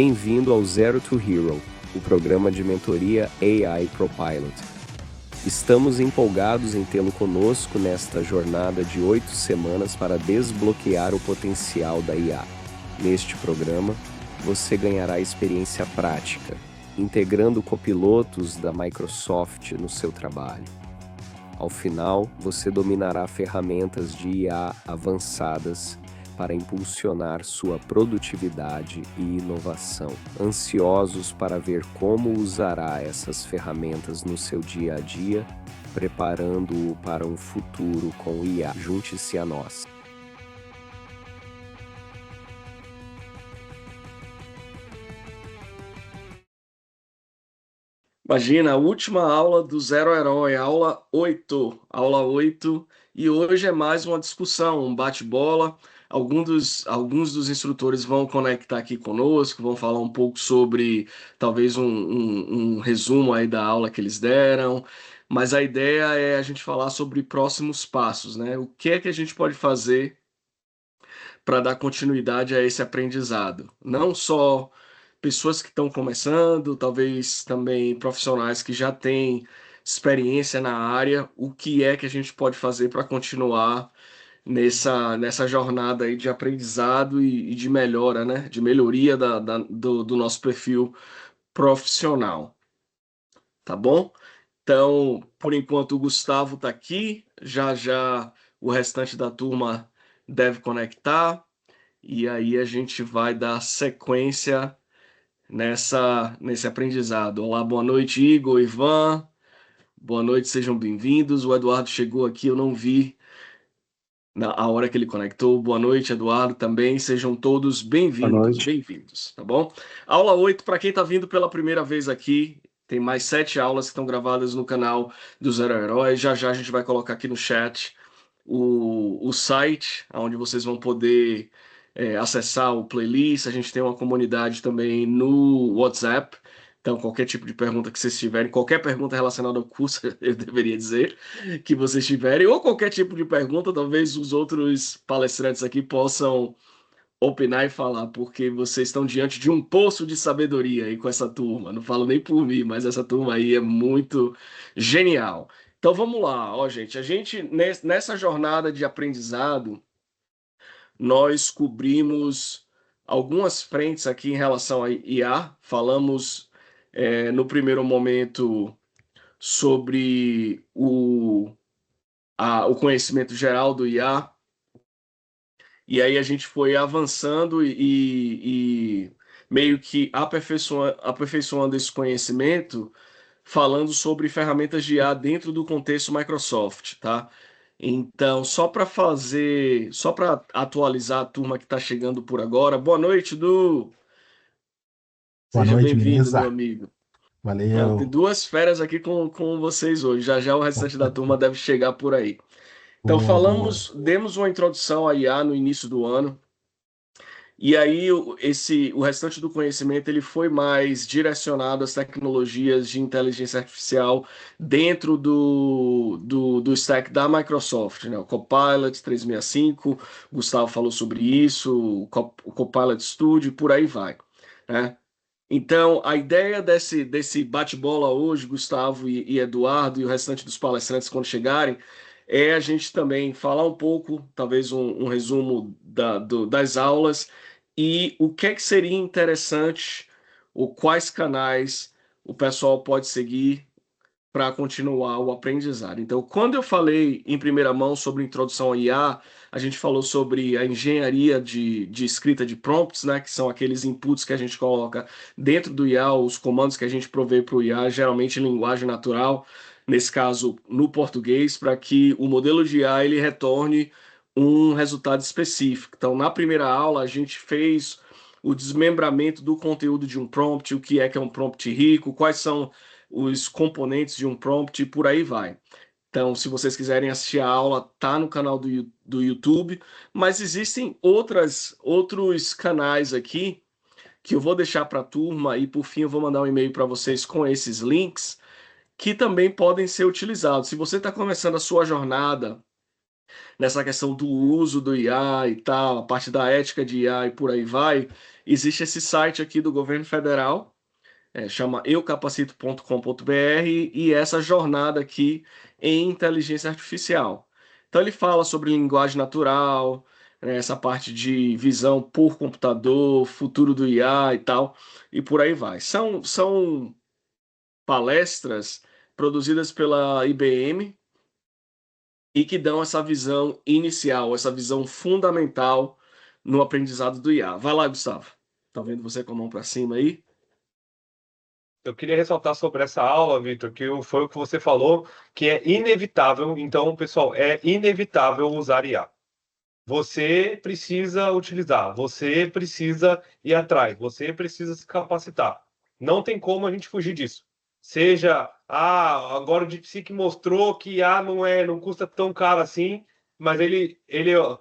Bem-vindo ao Zero to Hero, o programa de mentoria AI ProPilot. Estamos empolgados em tê-lo conosco nesta jornada de 8 semanas para desbloquear o potencial da IA. Neste programa, você ganhará experiência prática, integrando copilotos da Microsoft no seu trabalho. Ao final, você dominará ferramentas de IA avançadas para impulsionar sua produtividade e inovação. Ansiosos para ver como usará essas ferramentas no seu dia a dia, preparando-o para um futuro com IA. Junte-se a nós. Imagina, a última aula do Zero Herói, aula 8, e hoje é mais uma discussão, um bate-bola. Alguns dos instrutores vão conectar aqui conosco, vão falar um pouco sobre, talvez, um resumo aí da aula que eles deram, mas a ideia é a gente falar sobre próximos passos, né? O que é que a gente pode fazer para dar continuidade a esse aprendizado? Não só pessoas que estão começando, talvez também profissionais que já têm experiência na área, o que é que a gente pode fazer para continuar nessa jornada aí de aprendizado e de melhora, né? De melhoria do nosso perfil profissional, tá bom? Então, por enquanto, o Gustavo está aqui, já já o restante da turma deve conectar, e aí a gente vai dar sequência nesse aprendizado. Olá, boa noite, Igor, Ivan. Boa noite, sejam bem-vindos. O Eduardo chegou aqui, eu não vi na hora que ele conectou. Boa noite, Eduardo, também. Sejam todos bem-vindos, tá bom? Aula 8, para quem está vindo pela primeira vez aqui, tem mais 7 aulas que estão gravadas no canal do Zero Herói. Já já a gente vai colocar aqui no chat o site, onde vocês vão poder acessar o playlist. A gente tem uma comunidade também no WhatsApp. Então, qualquer tipo de pergunta que vocês tiverem, qualquer pergunta relacionada ao curso, eu deveria dizer, que vocês tiverem, ou qualquer tipo de pergunta, talvez os outros palestrantes aqui possam opinar e falar, porque vocês estão diante de um poço de sabedoria aí com essa turma. Não falo nem por mim, mas essa turma aí é muito genial. Então vamos lá, ó, gente. A gente nessa jornada de aprendizado, nós cobrimos algumas frentes aqui em relação a IA. Falamos no primeiro momento sobre o conhecimento geral do IA, e aí a gente foi avançando e meio que aperfeiçoando esse conhecimento, falando sobre ferramentas de IA dentro do contexto Microsoft, tá? Então, só para atualizar a turma que está chegando por agora, boa noite, Du! Boa Seja noite, bem-vindo, meu beleza? amigo. Tem Valeu. duas férias aqui com vocês hoje, já já o restante da turma deve chegar por aí. Então, Boa, boa. demos uma introdução à IA no início do ano, e aí o restante do conhecimento ele foi mais direcionado às tecnologias de inteligência artificial dentro do stack da Microsoft, né? O Copilot 365, o Gustavo falou sobre isso, o Copilot Studio, por aí vai, né? Então, a ideia desse bate-bola hoje, Gustavo e Eduardo e o restante dos palestrantes, quando chegarem, é a gente também falar um pouco, talvez um resumo das aulas e o que é que seria interessante, ou quais canais o pessoal pode seguir para continuar o aprendizado. Então, quando eu falei em primeira mão sobre introdução ao IA, a gente falou sobre a engenharia de escrita de prompts, né, que são aqueles inputs que a gente coloca dentro do IA, os comandos que a gente provê para o IA, geralmente em linguagem natural, nesse caso no português, para que o modelo de IA ele retorne um resultado específico. Então, na primeira aula, a gente fez o desmembramento do conteúdo de um prompt, o que é um prompt rico, quais são os componentes de um prompt e por aí vai. Então, se vocês quiserem assistir a aula, tá no canal do YouTube, mas existem outros canais aqui que eu vou deixar para a turma e por fim eu vou mandar um e-mail para vocês com esses links que também podem ser utilizados. Se você está começando a sua jornada nessa questão do uso do IA e tal, a parte da ética de IA e por aí vai, existe esse site aqui do governo federal, chama eucapacito.com.br, e essa jornada aqui em inteligência artificial. Então ele fala sobre linguagem natural, né, essa parte de visão por computador, futuro do IA e tal, e por aí vai. São palestras produzidas pela IBM e que dão essa visão inicial, essa visão fundamental no aprendizado do IA. Vai lá, Gustavo. Tá vendo você com a mão para cima aí? Eu queria ressaltar sobre essa aula, Vitor, que foi o que você falou, que é inevitável. Então, pessoal, é inevitável usar IA. Você precisa utilizar, você precisa ir atrás, você precisa se capacitar. Não tem como a gente fugir disso. Seja, agora o DeepSeek mostrou que IA não custa tão caro assim, mas ele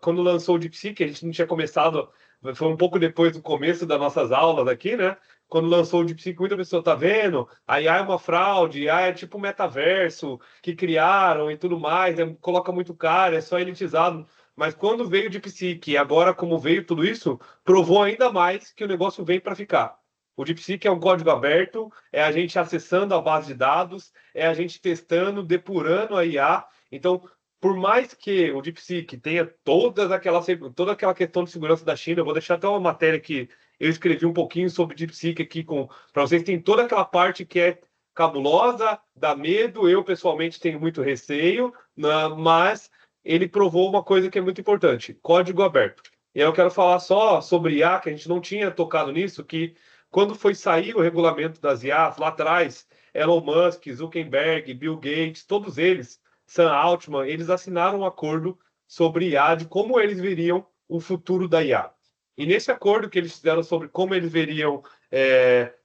quando lançou o DeepSeek, a gente não tinha começado, foi um pouco depois do começo das nossas aulas aqui, né? Quando lançou o DeepSeek, muita pessoa tá vendo, a IA é uma fraude, a IA é tipo um metaverso que criaram e tudo mais, coloca muito caro, é só elitizado. Mas quando veio o DeepSeek e agora como veio tudo isso, provou ainda mais que o negócio vem para ficar. O DeepSeek é um código aberto, é a gente acessando a base de dados, é a gente testando, depurando a IA. Então, por mais que o DeepSeek tenha toda aquela questão de segurança da China, eu vou deixar até uma matéria que eu escrevi um pouquinho sobre DeepSeek aqui para vocês, tem toda aquela parte que é cabulosa, dá medo, eu pessoalmente tenho muito receio, né, mas ele provou uma coisa que é muito importante: código aberto. E aí eu quero falar só sobre IA, que a gente não tinha tocado nisso, que quando foi sair o regulamento das IAs lá atrás, Elon Musk, Zuckerberg, Bill Gates, todos eles, Sam Altman, eles assinaram um acordo sobre IA, de como eles veriam o futuro da IA. E nesse acordo que eles fizeram sobre como eles veriam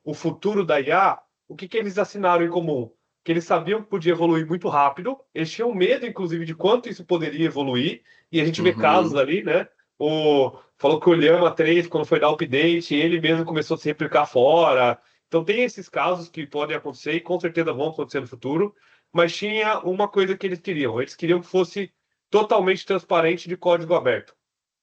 o futuro da IA, o que eles assinaram em comum? Que eles sabiam que podia evoluir muito rápido, eles tinham medo, inclusive, de quanto isso poderia evoluir, e a gente vê casos ali, né? Falou que o Llama 3, quando foi dar update, ele mesmo começou a se replicar fora. Então tem esses casos que podem acontecer e com certeza vão acontecer no futuro, mas tinha uma coisa que eles queriam que fosse totalmente transparente de código aberto.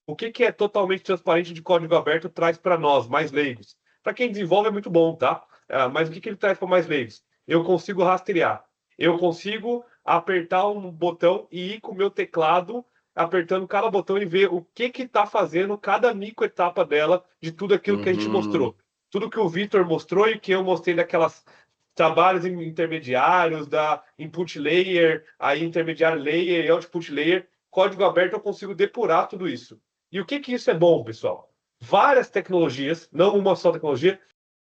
O que é totalmente transparente de código aberto traz para nós, mais leigos? Para quem desenvolve é muito bom, tá? Mas o que ele traz para mais leigos? Eu consigo rastrear. Eu consigo apertar um botão e ir com o meu teclado apertando cada botão e ver o que está fazendo cada micro etapa dela de tudo aquilo que a gente mostrou. Tudo que o Vitor mostrou e que eu mostrei daquelas trabalhos intermediários, da input layer, a intermediário layer e output layer, código aberto eu consigo depurar tudo isso. E o que isso é bom, pessoal? Várias tecnologias, não uma só tecnologia,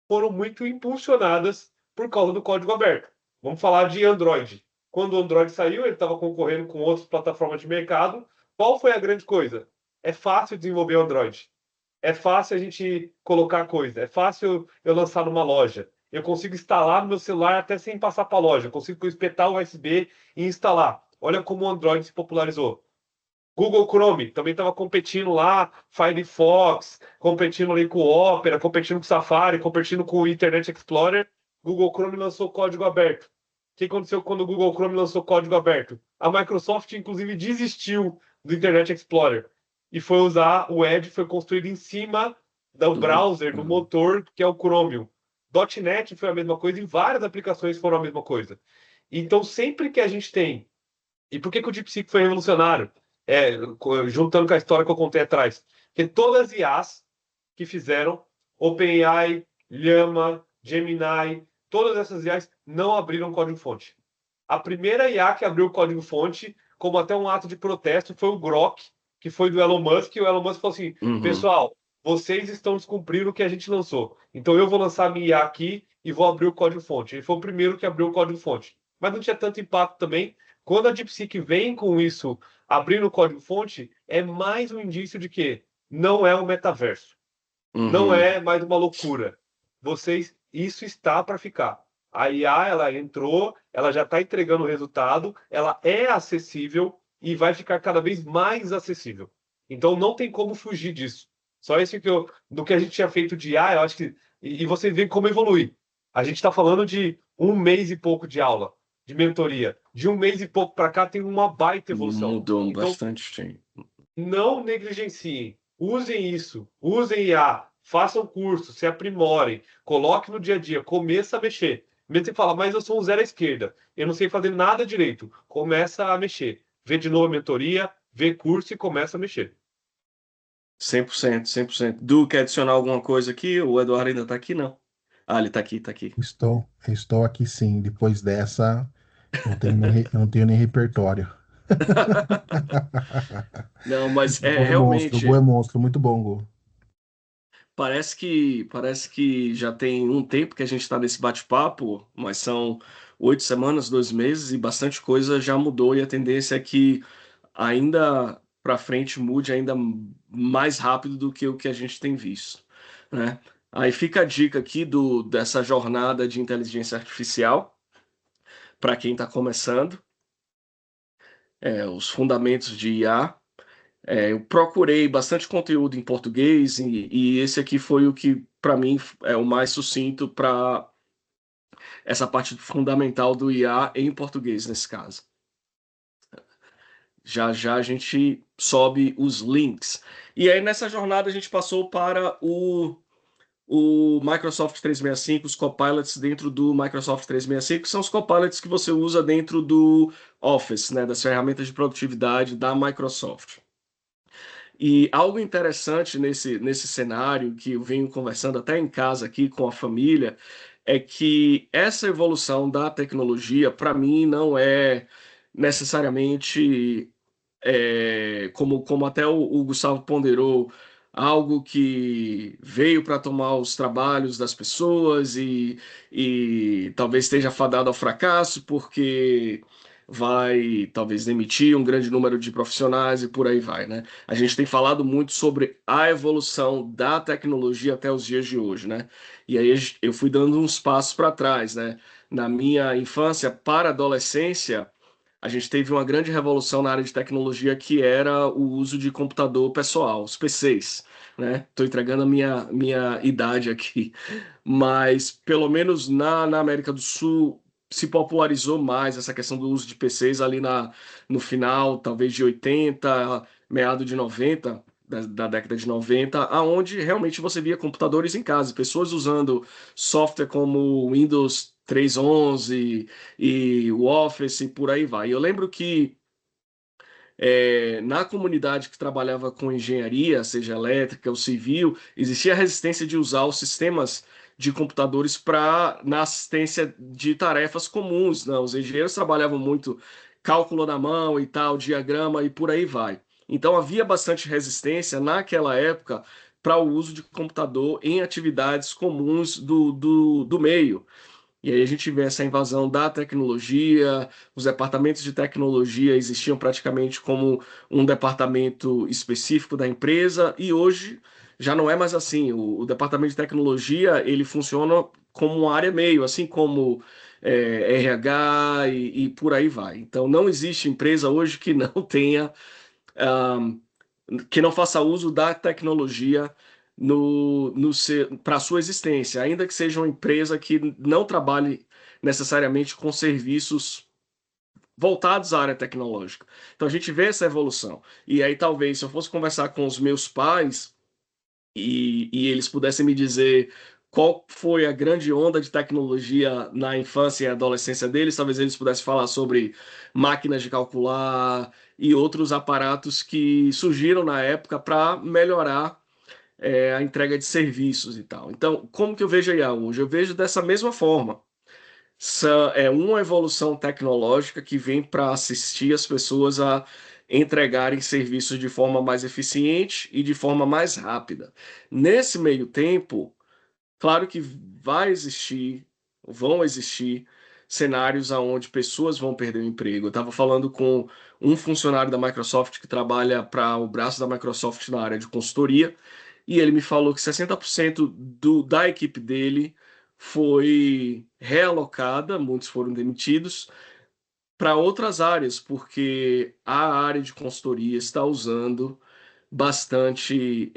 foram muito impulsionadas por causa do código aberto. Vamos falar de Android. Quando o Android saiu, ele estava concorrendo com outras plataformas de mercado. Qual foi a grande coisa? É fácil desenvolver Android. É fácil a gente colocar coisa. É fácil eu lançar numa loja. Eu consigo instalar no meu celular até sem passar para a loja. Eu consigo espetar o USB e instalar. Olha como o Android se popularizou. Google Chrome também estava competindo lá, Firefox, competindo ali com o Opera, competindo com o Safari, competindo com o Internet Explorer. Google Chrome lançou código aberto. O que aconteceu quando o Google Chrome lançou código aberto? A Microsoft, inclusive, desistiu do Internet Explorer e foi usar o Edge, foi construído em cima do browser, do motor, que é o Chromium. .NET foi a mesma coisa e várias aplicações foram a mesma coisa. Então, sempre que a gente tem... E por que o DeepSeek foi revolucionário? Juntando com a história que eu contei atrás. Porque todas as IAs que fizeram, OpenAI, Llama, Gemini, todas essas IAs não abriram código-fonte. A primeira IA que abriu o código-fonte, como até um ato de protesto, foi o Grok, que foi do Elon Musk, e o Elon Musk falou assim, pessoal, vocês estão descumprindo o que a gente lançou. Então eu vou lançar a minha IA aqui e vou abrir o código-fonte. Ele foi o primeiro que abriu o código-fonte. Mas não tinha tanto impacto também. Quando a DeepSeek vem com isso, abrindo o código-fonte, é mais um indício de que não é um metaverso. Não é mais uma loucura. Isso está para ficar. A IA, ela entrou, ela já está entregando o resultado, ela é acessível e vai ficar cada vez mais acessível. Então não tem como fugir disso. Só isso do que a gente tinha feito de IA, eu acho que... E vocês veem como evolui. A gente está falando de 1 mês e pouco de aula. de mentoria. De um mês e pouco para cá tem uma baita evolução. Mudou Então, bastante, sim. não negligenciem. Usem isso. Usem IA. Façam curso, se aprimorem. Coloque no dia a dia. Começa a mexer. Mesmo você fala, mas eu sou um zero à esquerda. Eu não sei fazer nada direito. Começa a mexer. Vê de novo a mentoria, vê curso e começa a mexer. 100%, 100%. Du, quer adicionar alguma coisa aqui? O Eduardo ainda tá aqui, não? Ah, ele tá aqui, tá aqui. Estou aqui sim. Depois dessa, eu não tenho nem repertório. Não, mas O Gol é monstro, o Gol é realmente, monstro, muito bom, Gol. parece que já tem um tempo que a gente está nesse bate-papo, mas são 8 semanas, 2 meses, e bastante coisa já mudou, e a tendência é que ainda para frente mude ainda mais rápido do que o que a gente tem visto, né? Aí fica a dica aqui dessa jornada de inteligência artificial para quem está começando, os fundamentos de IA. Eu procurei bastante conteúdo em português e esse aqui foi o que, para mim, é o mais sucinto para essa parte fundamental do IA em português, nesse caso. Já já a gente sobe os links. E aí, nessa jornada, a gente passou para o Microsoft 365, os copilots dentro do Microsoft 365, que são os copilots que você usa dentro do Office, né, das ferramentas de produtividade da Microsoft. E algo interessante nesse cenário, que eu venho conversando até em casa aqui com a família, é que essa evolução da tecnologia, para mim, não é necessariamente, como até o Gustavo ponderou, algo que veio para tomar os trabalhos das pessoas e talvez esteja fadado ao fracasso, porque vai talvez demitir um grande número de profissionais e por aí vai, né? A gente tem falado muito sobre a evolução da tecnologia até os dias de hoje, né? E aí eu fui dando uns passos para trás, né? Na minha infância para a adolescência, a gente teve uma grande revolução na área de tecnologia que era o uso de computador pessoal, os PCs, né? Estou entregando a minha idade aqui, mas pelo menos na América do Sul se popularizou mais essa questão do uso de PCs ali no final, talvez de 80, meado de 90, da década de 90, aonde realmente você via computadores em casa, pessoas usando software como Windows 3.11 e o Office e por aí vai. Eu lembro que na comunidade que trabalhava com engenharia, seja elétrica ou civil, existia resistência de usar os sistemas de computadores na assistência de tarefas comuns, né? Os engenheiros trabalhavam muito cálculo na mão e tal, diagrama e por aí vai. Então havia bastante resistência naquela época para o uso de computador em atividades comuns do meio. E aí a gente vê essa invasão da tecnologia, os departamentos de tecnologia existiam praticamente como um departamento específico da empresa, e hoje já não é mais assim. O departamento de tecnologia, ele funciona como uma área meio, assim como RH e por aí vai. Então não existe empresa hoje que não tenha ah, que não faça uso da tecnologia para sua existência, ainda que seja uma empresa que não trabalhe necessariamente com serviços voltados à área tecnológica. Então a gente vê essa evolução. E aí talvez se eu fosse conversar com os meus pais e eles pudessem me dizer qual foi a grande onda de tecnologia na infância e adolescência deles, talvez eles pudessem falar sobre máquinas de calcular e outros aparatos que surgiram na época para melhorar a entrega de serviços e tal. Então, como que eu vejo a IA hoje? Eu vejo dessa mesma forma. Essa é uma evolução tecnológica que vem para assistir as pessoas a entregarem serviços de forma mais eficiente e de forma mais rápida. Nesse meio tempo, claro que vão existir cenários onde pessoas vão perder o emprego. Eu estava falando com um funcionário da Microsoft que trabalha para o braço da Microsoft na área de consultoria, e ele me falou que 60% da equipe dele foi realocada, muitos foram demitidos, para outras áreas, porque a área de consultoria está usando bastante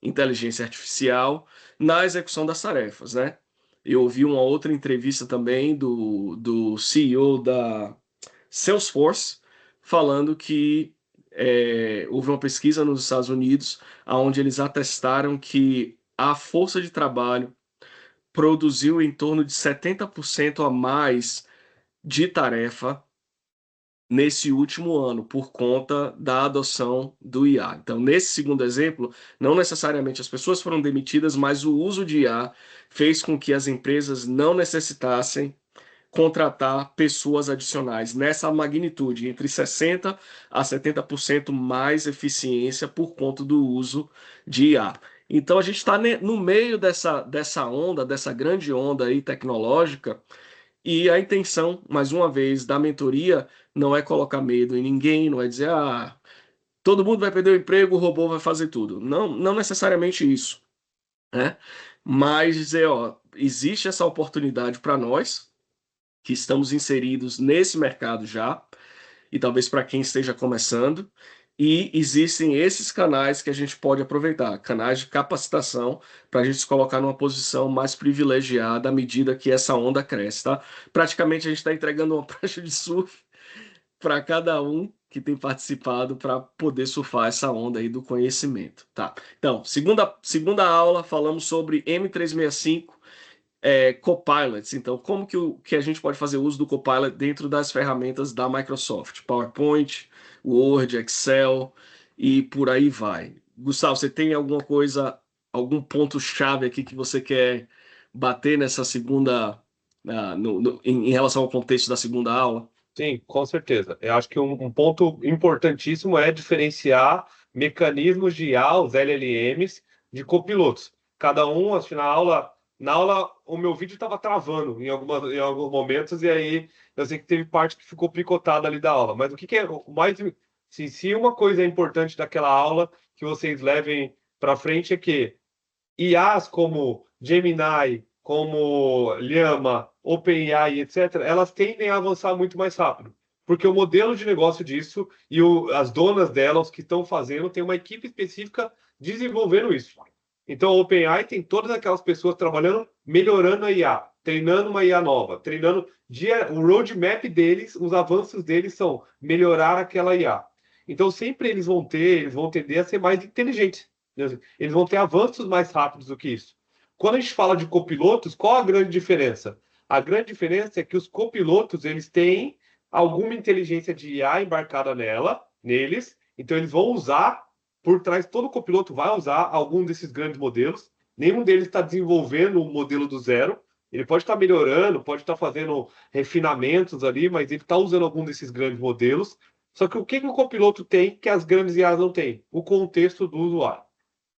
inteligência artificial na execução das tarefas, né? Eu ouvi uma outra entrevista também do CEO da Salesforce falando que houve uma pesquisa nos Estados Unidos onde eles atestaram que a força de trabalho produziu em torno de 70% a mais de tarefa nesse último ano, por conta da adoção do IA. Então, nesse segundo exemplo, não necessariamente as pessoas foram demitidas, mas o uso de IA fez com que as empresas não necessitassem contratar pessoas adicionais nessa magnitude, entre 60% a 70% mais eficiência por conta do uso de IA. Então, a gente está no meio dessa onda, dessa grande onda aí tecnológica, e a intenção, mais uma vez, da mentoria não é colocar medo em ninguém, não é dizer, todo mundo vai perder o emprego, o robô vai fazer tudo. Não, não necessariamente isso, né? Mas dizer, existe essa oportunidade para nós, que estamos inseridos nesse mercado já, e talvez para quem esteja começando, e existem esses canais que a gente pode aproveitar, canais de capacitação, para a gente se colocar numa posição mais privilegiada à medida que essa onda cresce, tá? Praticamente a gente está entregando uma prancha de surf para cada um que tem participado para poder surfar essa onda aí do conhecimento, tá? Então, segunda aula, falamos sobre M365, Copilots. Então, como que a gente pode fazer uso do Copilot dentro das ferramentas da Microsoft? PowerPoint, Word, Excel e por aí vai. Gustavo, você tem alguma coisa, algum ponto-chave aqui que você quer bater nessa segunda, em relação ao contexto da segunda aula? Sim, com certeza. Eu acho que um ponto importantíssimo é diferenciar mecanismos de IA, os LLMs, de copilotos. Cada um, assim, na aula, o meu vídeo estava travando em alguns momentos, e aí eu sei que teve parte que ficou picotada ali da aula. Mas o que é o mais. Se uma coisa é importante daquela aula que vocês levem para frente é que IAs como Gemini, como Llama, OpenAI, etc., elas tendem a avançar muito mais rápido. Porque o modelo de negócio disso e as donas delas, que estão fazendo, tem uma equipe específica desenvolvendo isso. Então, a OpenAI tem todas aquelas pessoas trabalhando, melhorando a IA, treinando uma IA nova, treinando o roadmap deles, os avanços deles são melhorar aquela IA. Então, sempre eles vão tender a ser mais inteligentes. Eles vão ter avanços mais rápidos do que isso. Quando a gente fala de copilotos, qual a grande diferença? A grande diferença é que os copilotos, eles têm alguma inteligência de IA embarcada neles, então eles vão usar, por trás, todo copiloto vai usar algum desses grandes modelos. Nenhum deles está desenvolvendo um modelo do zero. Ele pode estar melhorando, pode estar fazendo refinamentos ali, mas ele está usando algum desses grandes modelos. Só que o que o copiloto tem que as grandes IAs não têm? O contexto do usuário.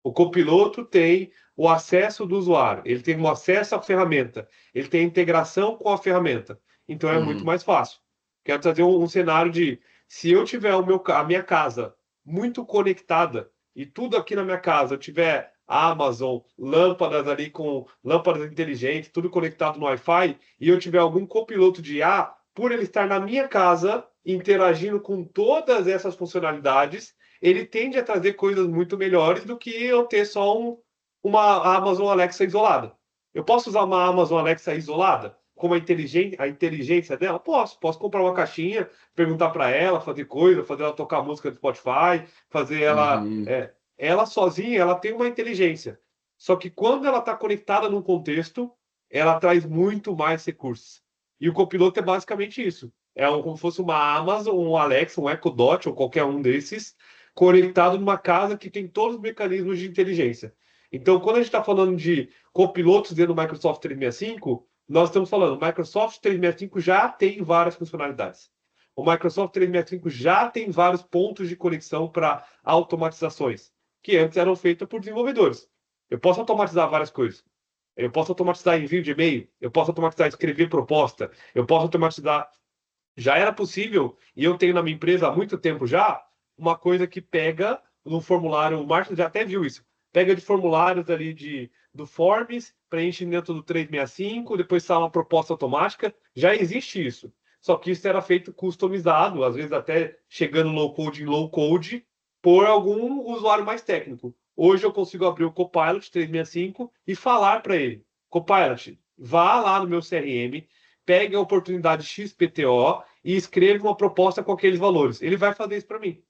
O copiloto tem o acesso do usuário, ele tem o acesso à ferramenta, ele tem a integração com a ferramenta. Então é muito mais fácil. Quero trazer um cenário de, se eu tiver a minha casa muito conectada e tudo aqui na minha casa, eu tiver Amazon, lâmpadas ali com lâmpadas inteligentes, tudo conectado no Wi-Fi, e eu tiver algum copiloto de IA, por ele estar na minha casa, interagindo com todas essas funcionalidades, ele tende a trazer coisas muito melhores do que eu ter só uma Amazon Alexa isolada. Eu posso usar uma Amazon Alexa isolada? Com a inteligência dela? Posso comprar uma caixinha, perguntar para ela, fazer coisa, fazer ela tocar música do Spotify, fazer ela... ela sozinha, ela tem uma inteligência. Só que quando ela está conectada num contexto, ela traz muito mais recursos. E o copiloto é basicamente isso. Como se fosse uma Amazon, um Alexa, um Echo Dot, ou qualquer um desses, conectado numa casa que tem todos os mecanismos de inteligência. Então, quando a gente está falando de copilotos dentro do Microsoft 365, nós estamos falando, o Microsoft 365 já tem várias funcionalidades. O Microsoft 365 já tem vários pontos de conexão para automatizações, que antes eram feitas por desenvolvedores. Eu posso automatizar várias coisas. Eu posso automatizar envio de e-mail, eu posso automatizar escrever proposta, eu posso automatizar... Já era possível, e eu tenho na minha empresa há muito tempo já, uma coisa que pega no formulário, o Márcio já até viu isso, pega de formulários ali do Forms, preenche dentro do 365, depois sai uma proposta automática, já existe isso. Só que isso era feito customizado, às vezes até chegando no code em low code, por algum usuário mais técnico. Hoje eu consigo abrir o Copilot 365 e falar para ele, Copilot, vá lá no meu CRM, pegue a oportunidade XPTO e escreva uma proposta com aqueles valores. Ele vai fazer isso para mim.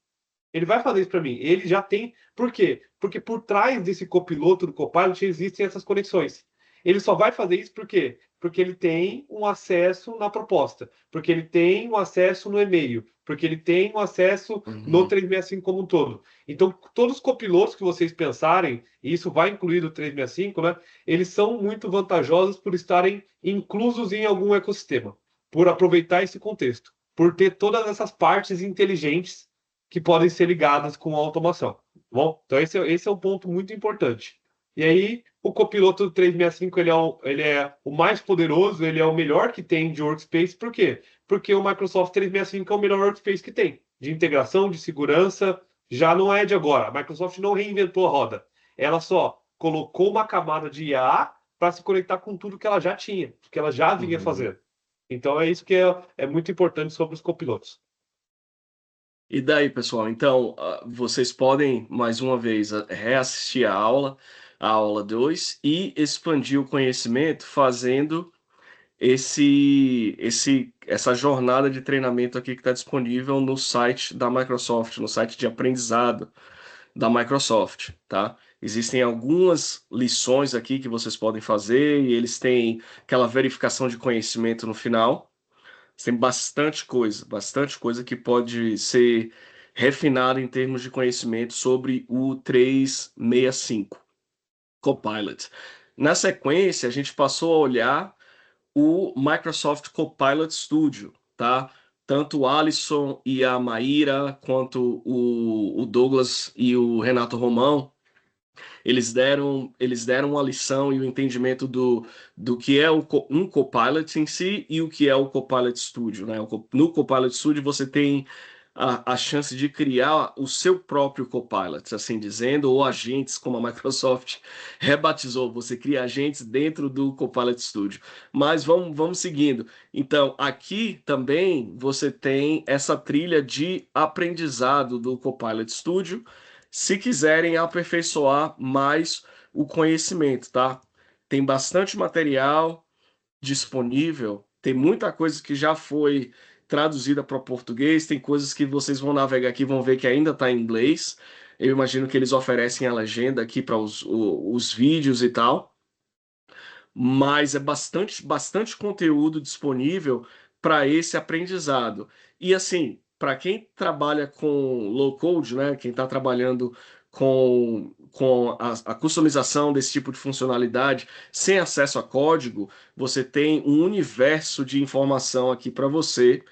Ele vai fazer isso para mim. Ele já tem. Por quê? Porque por trás desse copiloto do Copilot existem essas conexões. Ele só vai fazer isso por quê? Porque ele tem um acesso na proposta, porque ele tem um acesso no e-mail, porque ele tem um acesso no 365 como um todo. Então, todos os copilotos que vocês pensarem, e isso vai incluir o 365, né? Eles são muito vantajosos por estarem inclusos em algum ecossistema, por aproveitar esse contexto, por ter todas essas partes inteligentes que podem ser ligadas com a automação. Tá bom? Então, esse é um ponto muito importante. E aí, o copiloto do 365 ele é o mais poderoso, ele é o melhor que tem de workspace. Por quê? Porque o Microsoft 365 é o melhor workspace que tem, de integração, de segurança. Já não é de agora. A Microsoft não reinventou a roda. Ela só colocou uma camada de IA para se conectar com tudo que ela já tinha, que ela já vinha fazendo. Então, é isso que é muito importante sobre os copilotos. E daí, pessoal? Então, vocês podem, mais uma vez, reassistir a aula 2, e expandir o conhecimento fazendo essa jornada de treinamento aqui que está disponível no site da Microsoft, no site de aprendizado da Microsoft, tá? Existem algumas lições aqui que vocês podem fazer, e eles têm aquela verificação de conhecimento no final. Tem bastante coisa que pode ser refinada em termos de conhecimento sobre o 365 Copilot. Na sequência, a gente passou a olhar o Microsoft Copilot Studio, tá? Tanto o Alisson e a Maíra, quanto o Douglas e o Renato Romão, eles deram uma lição e o entendimento do que é um Copilot em si e o que é o Copilot Studio, né? No Copilot Studio você tem a chance de criar o seu próprio Copilot, assim dizendo, ou agentes, como a Microsoft rebatizou. Você cria agentes dentro do Copilot Studio. Mas vamos seguindo. Então, aqui também você tem essa trilha de aprendizado do Copilot Studio, se quiserem aperfeiçoar mais o conhecimento, tá? Tem bastante material disponível, tem muita coisa que já foi traduzida para português, tem coisas que vocês vão navegar aqui e vão ver que ainda está em inglês. Eu imagino que eles oferecem a legenda aqui para os vídeos e tal, mas é bastante conteúdo disponível para esse aprendizado. E assim, para quem trabalha com low code, né, quem está trabalhando com a customização desse tipo de funcionalidade sem acesso a código, você tem um universo de informação aqui para você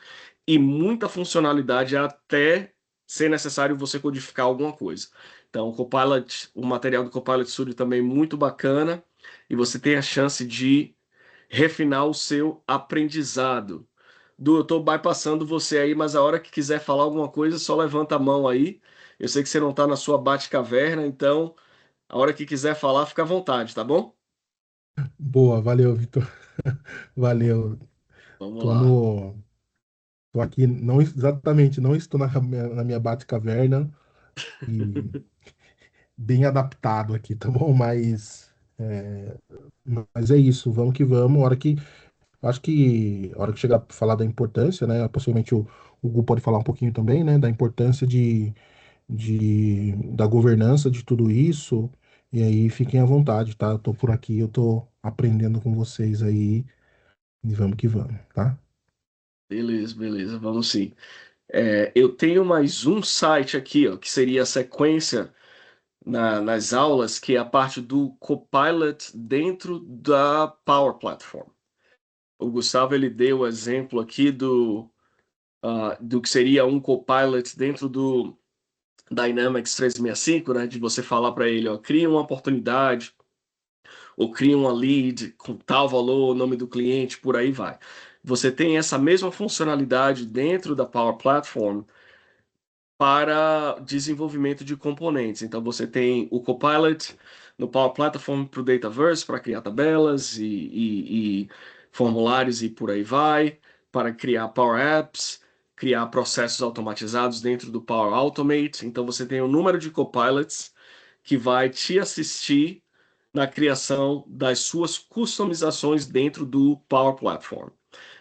e muita funcionalidade até ser necessário você codificar alguma coisa. Então, o material do Copilot Studio também é muito bacana, e você tem a chance de refinar o seu aprendizado. Du, eu estou bypassando você aí, mas a hora que quiser falar alguma coisa, só levanta a mão aí. Eu sei que você não está na sua Batcaverna, então a hora que quiser falar, fica à vontade, tá bom? Boa, valeu, Vitor. Valeu. Vamos Tô lá. no, tô aqui, não exatamente, não estou na minha Batcaverna e bem adaptado aqui, tá bom? Mas é isso, vamos que vamos. Acho que a hora que chegar a falar da importância, né? Possivelmente o Gu pode falar um pouquinho também, né? Da importância da governança de tudo isso. E aí fiquem à vontade, tá? Eu tô por aqui, eu tô aprendendo com vocês aí. E vamos que vamos, tá? Beleza, vamos sim. Eu tenho mais um site aqui, ó, que seria a sequência nas aulas, que é a parte do Copilot dentro da Power Platform. O Gustavo ele deu o exemplo aqui do que seria um Copilot dentro do Dynamics 365, né? De você falar para ele, ó, cria uma oportunidade, ou cria uma lead com tal valor, nome do cliente, por aí vai. Você tem essa mesma funcionalidade dentro da Power Platform para desenvolvimento de componentes. Então você tem o Copilot no Power Platform para o Dataverse, para criar tabelas e formulários e por aí vai, para criar Power Apps, criar processos automatizados dentro do Power Automate. Então você tem um número de Copilots que vai te assistir na criação das suas customizações dentro do Power Platform.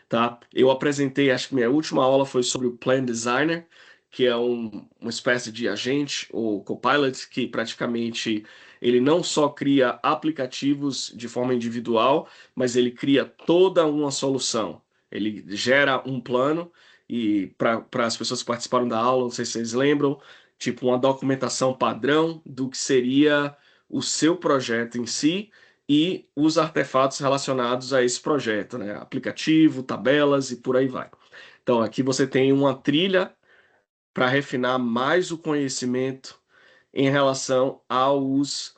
Tá? Eu apresentei, acho que minha última aula foi sobre o Plan Designer, que é uma espécie de agente ou copilot que praticamente ele não só cria aplicativos de forma individual, mas ele cria toda uma solução. Ele gera um plano e para as pessoas que participaram da aula, não sei se vocês lembram, tipo uma documentação padrão do que seria o seu projeto em si e os artefatos relacionados a esse projeto, né? Aplicativo, tabelas e por aí vai. Então, aqui você tem uma trilha para refinar mais o conhecimento em relação aos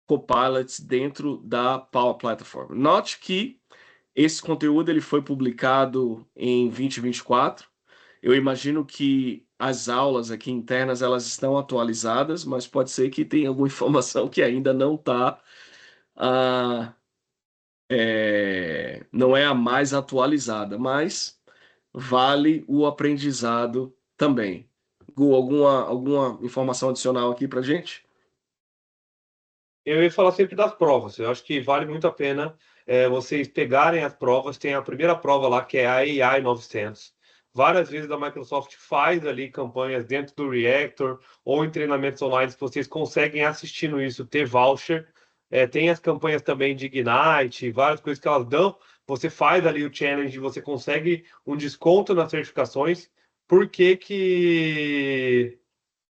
copilots dentro da Power Platform. Note que esse conteúdo ele foi publicado em 2024. Eu imagino que as aulas aqui internas elas estão atualizadas, mas pode ser que tenha alguma informação que ainda não está não é a mais atualizada, mas vale o aprendizado também. Gu, alguma informação adicional aqui para gente? Eu ia falar sempre das provas. Eu acho que vale muito a pena vocês pegarem as provas. Tem a primeira prova lá, que é a AI 900. Várias vezes a Microsoft faz ali campanhas dentro do Reactor ou em treinamentos online que vocês conseguem assistindo isso, ter voucher. Tem as campanhas também de Ignite, várias coisas que elas dão. Você faz ali o challenge, você consegue um desconto nas certificações. Por que que,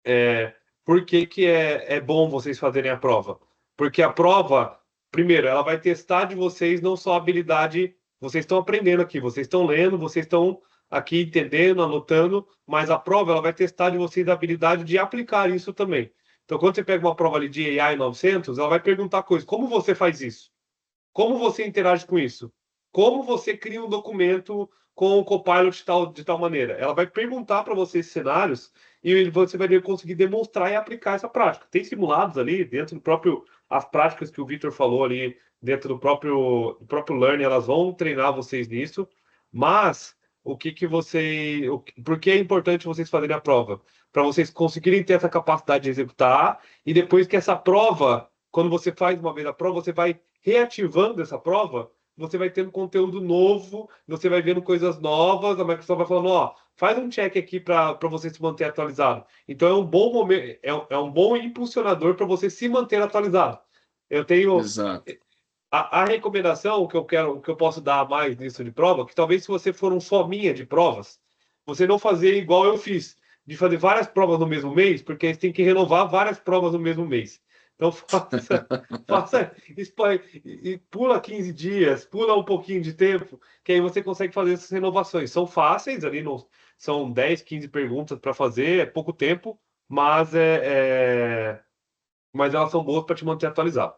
é, por que que é bom vocês fazerem a prova? Porque a prova, primeiro, ela vai testar de vocês não só a habilidade, vocês estão aprendendo aqui, vocês estão lendo, vocês estão aqui entendendo, anotando, mas a prova ela vai testar de vocês a habilidade de aplicar isso também. Então, quando você pega uma prova ali de AI 900, ela vai perguntar coisas. Como você faz isso? Como você interage com isso? Como você cria um documento com o Copilot de tal maneira? Ela vai perguntar para você esses cenários e você vai conseguir demonstrar e aplicar essa prática. Tem simulados ali dentro do próprio, as práticas que o Victor falou ali dentro do próprio Learning, elas vão treinar vocês nisso, mas o que que você, por que é importante vocês fazerem a prova? Para vocês conseguirem ter essa capacidade de executar e depois que essa prova, quando você faz uma vez a prova, você vai reativando essa prova, você vai tendo conteúdo novo, você vai vendo coisas novas, a Microsoft vai falando, ó, faz um check aqui para você se manter atualizado. Então é um bom momento, é um bom impulsionador para você se manter atualizado. Eu tenho Exato. a recomendação que eu posso dar a mais nisso de prova, que talvez se você for um fominha de provas, você não fazer igual eu fiz, de fazer várias provas no mesmo mês, porque você tem que renovar várias provas no mesmo mês. Então faça e pula 15 dias, pula um pouquinho de tempo, que aí você consegue fazer essas renovações. São fáceis ali, são 10, 15 perguntas para fazer, é pouco tempo, mas mas elas são boas para te manter atualizado.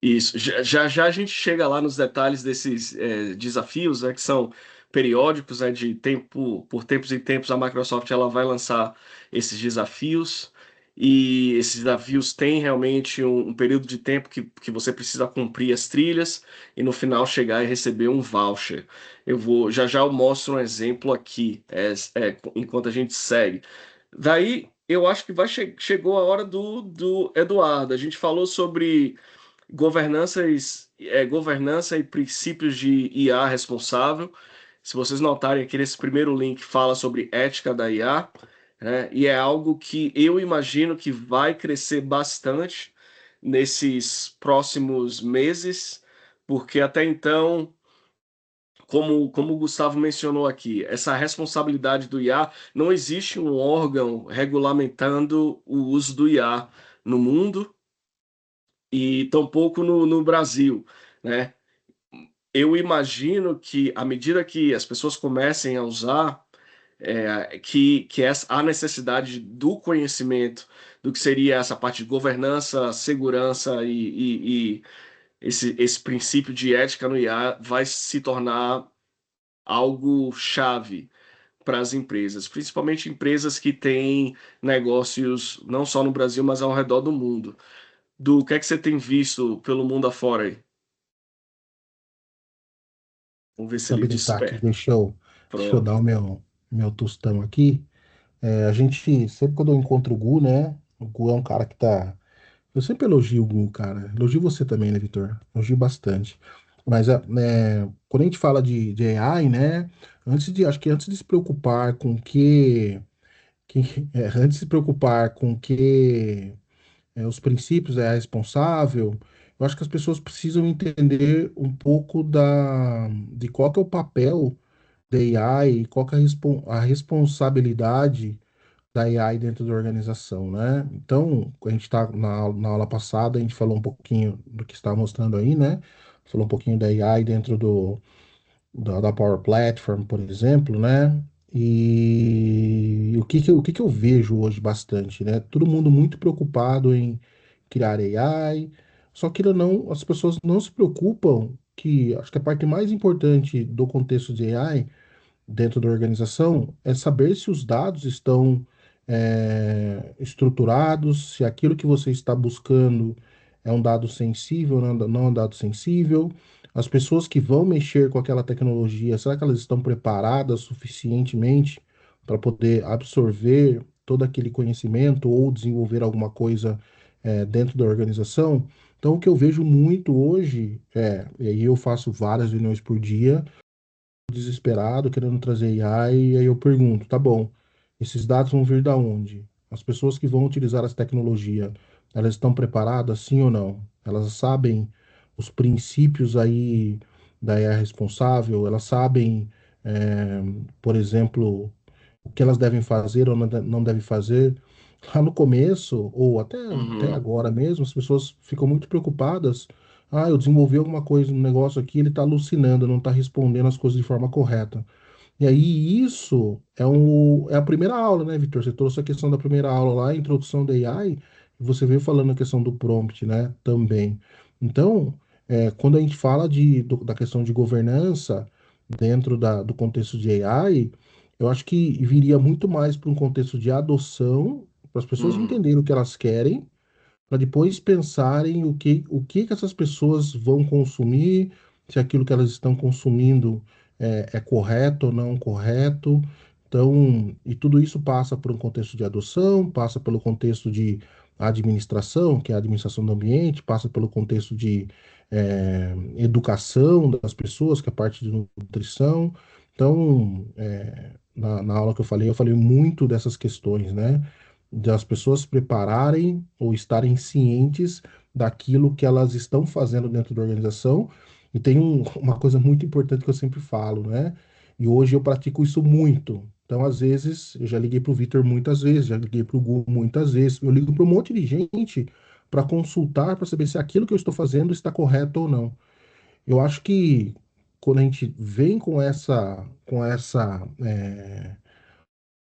Isso. Já a gente chega lá nos detalhes desses desafios, né, que são periódicos, né, de tempo por tempos e tempos a Microsoft ela vai lançar esses desafios e esses desafios têm realmente um período de tempo que você precisa cumprir as trilhas e no final chegar e receber um voucher. Eu mostro um exemplo aqui, enquanto a gente segue. Daí eu acho que chegou a hora do Eduardo. A gente falou sobre governança e princípios de IA responsável. Se vocês notarem aqui nesse primeiro link fala sobre ética da IA, né? E é algo que eu imagino que vai crescer bastante nesses próximos meses, porque até então, como o Gustavo mencionou aqui, essa responsabilidade do IA, não existe um órgão regulamentando o uso do IA no mundo e tampouco no Brasil, né? Eu imagino que à medida que as pessoas comecem a usar, há necessidade do conhecimento do que seria essa parte de governança, segurança e esse princípio de ética no IA vai se tornar algo chave para as empresas, principalmente empresas que têm negócios não só no Brasil, mas ao redor do mundo. Do que é que você tem visto pelo mundo afora aí? Vamos ver se ele Habilitar aqui, desperta. deixa eu Pronto. dar o meu tostão aqui. A gente, sempre quando eu encontro o Gu, né? O Gu é um cara que tá Eu sempre elogio o Google, cara. Elogio você também, né, Vitor? Elogio bastante. Mas quando a gente fala de AI, né? Acho que antes de se preocupar com antes de se preocupar com que os princípios da AI responsável, eu acho que as pessoas precisam entender um pouco de qual que é o papel da AI, qual que é a responsabilidade da AI dentro da organização, né? Então, a gente está na aula passada, a gente falou um pouquinho do que está mostrando aí, né? Falou um pouquinho da AI dentro da Power Platform, por exemplo, né? E o que que eu vejo hoje bastante, né? Todo mundo muito preocupado em criar AI, só que não, as pessoas não se preocupam que acho que a parte mais importante do contexto de AI dentro da organização é saber se os dados estão estruturados, se aquilo que você está buscando é um dado sensível, não é um dado sensível. As pessoas que vão mexer com aquela tecnologia, será que elas estão preparadas suficientemente para poder absorver todo aquele conhecimento ou desenvolver alguma coisa dentro da organização? Então, o que eu vejo muito hoje e aí eu faço várias reuniões por dia, desesperado, querendo trazer AI, e aí eu pergunto, tá bom, esses dados vão vir da onde? As pessoas que vão utilizar essa tecnologia, elas estão preparadas, sim ou não? Elas sabem os princípios aí da IA responsável? Elas sabem, eh, por exemplo, o que elas devem fazer ou não devem fazer? Lá no começo, ou até Uhum. agora mesmo, as pessoas ficam muito preocupadas. Ah, eu desenvolvi alguma coisa no negócio aqui, ele está alucinando, não está respondendo as coisas de forma correta. E aí, isso é a primeira aula, né, Vitor? Você trouxe a questão da primeira aula lá, a introdução da AI, e você veio falando a questão do prompt, né, também. Então, quando a gente fala da questão de governança dentro do contexto de AI, eu acho que viria muito mais para um contexto de adoção, para as pessoas Uhum. entenderem o que elas querem, para depois pensarem o que que essas pessoas vão consumir, se aquilo que elas estão consumindo é correto ou não correto. Então, e tudo isso passa por um contexto de adoção, passa pelo contexto de administração, que é a administração do ambiente, passa pelo contexto de educação das pessoas, que é a parte de nutrição. Então, na aula que eu falei muito dessas questões, né? Das pessoas se prepararem ou estarem cientes daquilo que elas estão fazendo dentro da organização. E tem uma coisa muito importante que eu sempre falo, né? E hoje eu pratico isso muito. Então, às vezes, eu já liguei para o Vitor muitas vezes, já liguei para o Google muitas vezes, eu ligo para um monte de gente para consultar, para saber se aquilo que eu estou fazendo está correto ou não. Eu acho que quando a gente vem com essa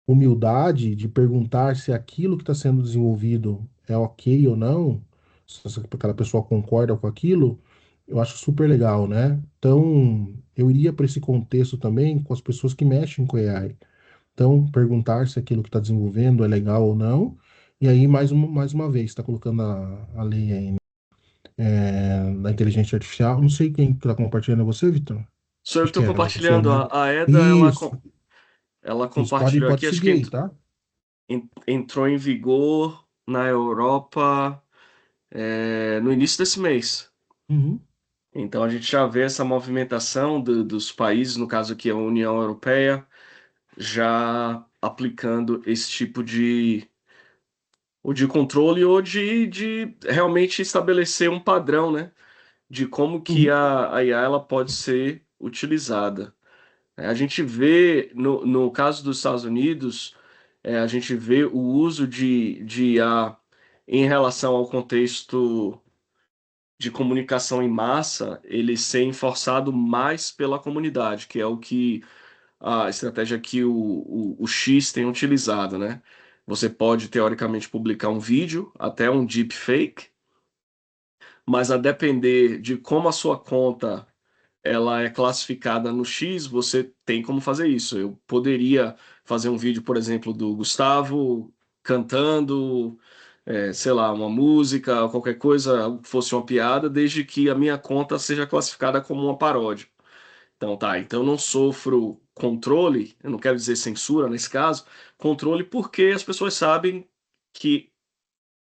humildade de perguntar se aquilo que está sendo desenvolvido é ok ou não, se aquela pessoa concorda com aquilo, eu acho super legal, né? Então, eu iria para esse contexto também com as pessoas que mexem com AI. Então, perguntar se aquilo que está desenvolvendo é legal ou não. E aí, mais uma vez, está colocando a lei aí, né, da inteligência artificial. Não sei quem está compartilhando, é você, Vitor? Só eu Acho estou que é você, compartilhando. né? A Eda, Isso, ela isso. Pode, compartilhou pode aqui, acho que seguir aí, tá? entrou em vigor na Europa, no início desse mês. Uhum, Então a gente já vê essa movimentação dos países, no caso aqui a União Europeia, já aplicando esse tipo de controle ou de realmente estabelecer um padrão, né, de como que uhum, a IA ela pode ser utilizada. A gente vê, no caso dos Estados Unidos, a gente vê o uso de IA em relação ao contexto de comunicação em massa, ele ser enforçado mais pela comunidade, que é o que a estratégia que o X tem utilizado, né? Você pode, teoricamente, publicar um vídeo, até um deepfake, mas a depender de como a sua conta ela é classificada no X, você tem como fazer isso. Eu poderia fazer um vídeo, por exemplo, do Gustavo cantando, sei lá, uma música, qualquer coisa, algo que fosse uma piada, desde que a minha conta seja classificada como uma paródia. Então tá, então eu não sofro controle, eu não quero dizer censura nesse caso, controle porque as pessoas sabem que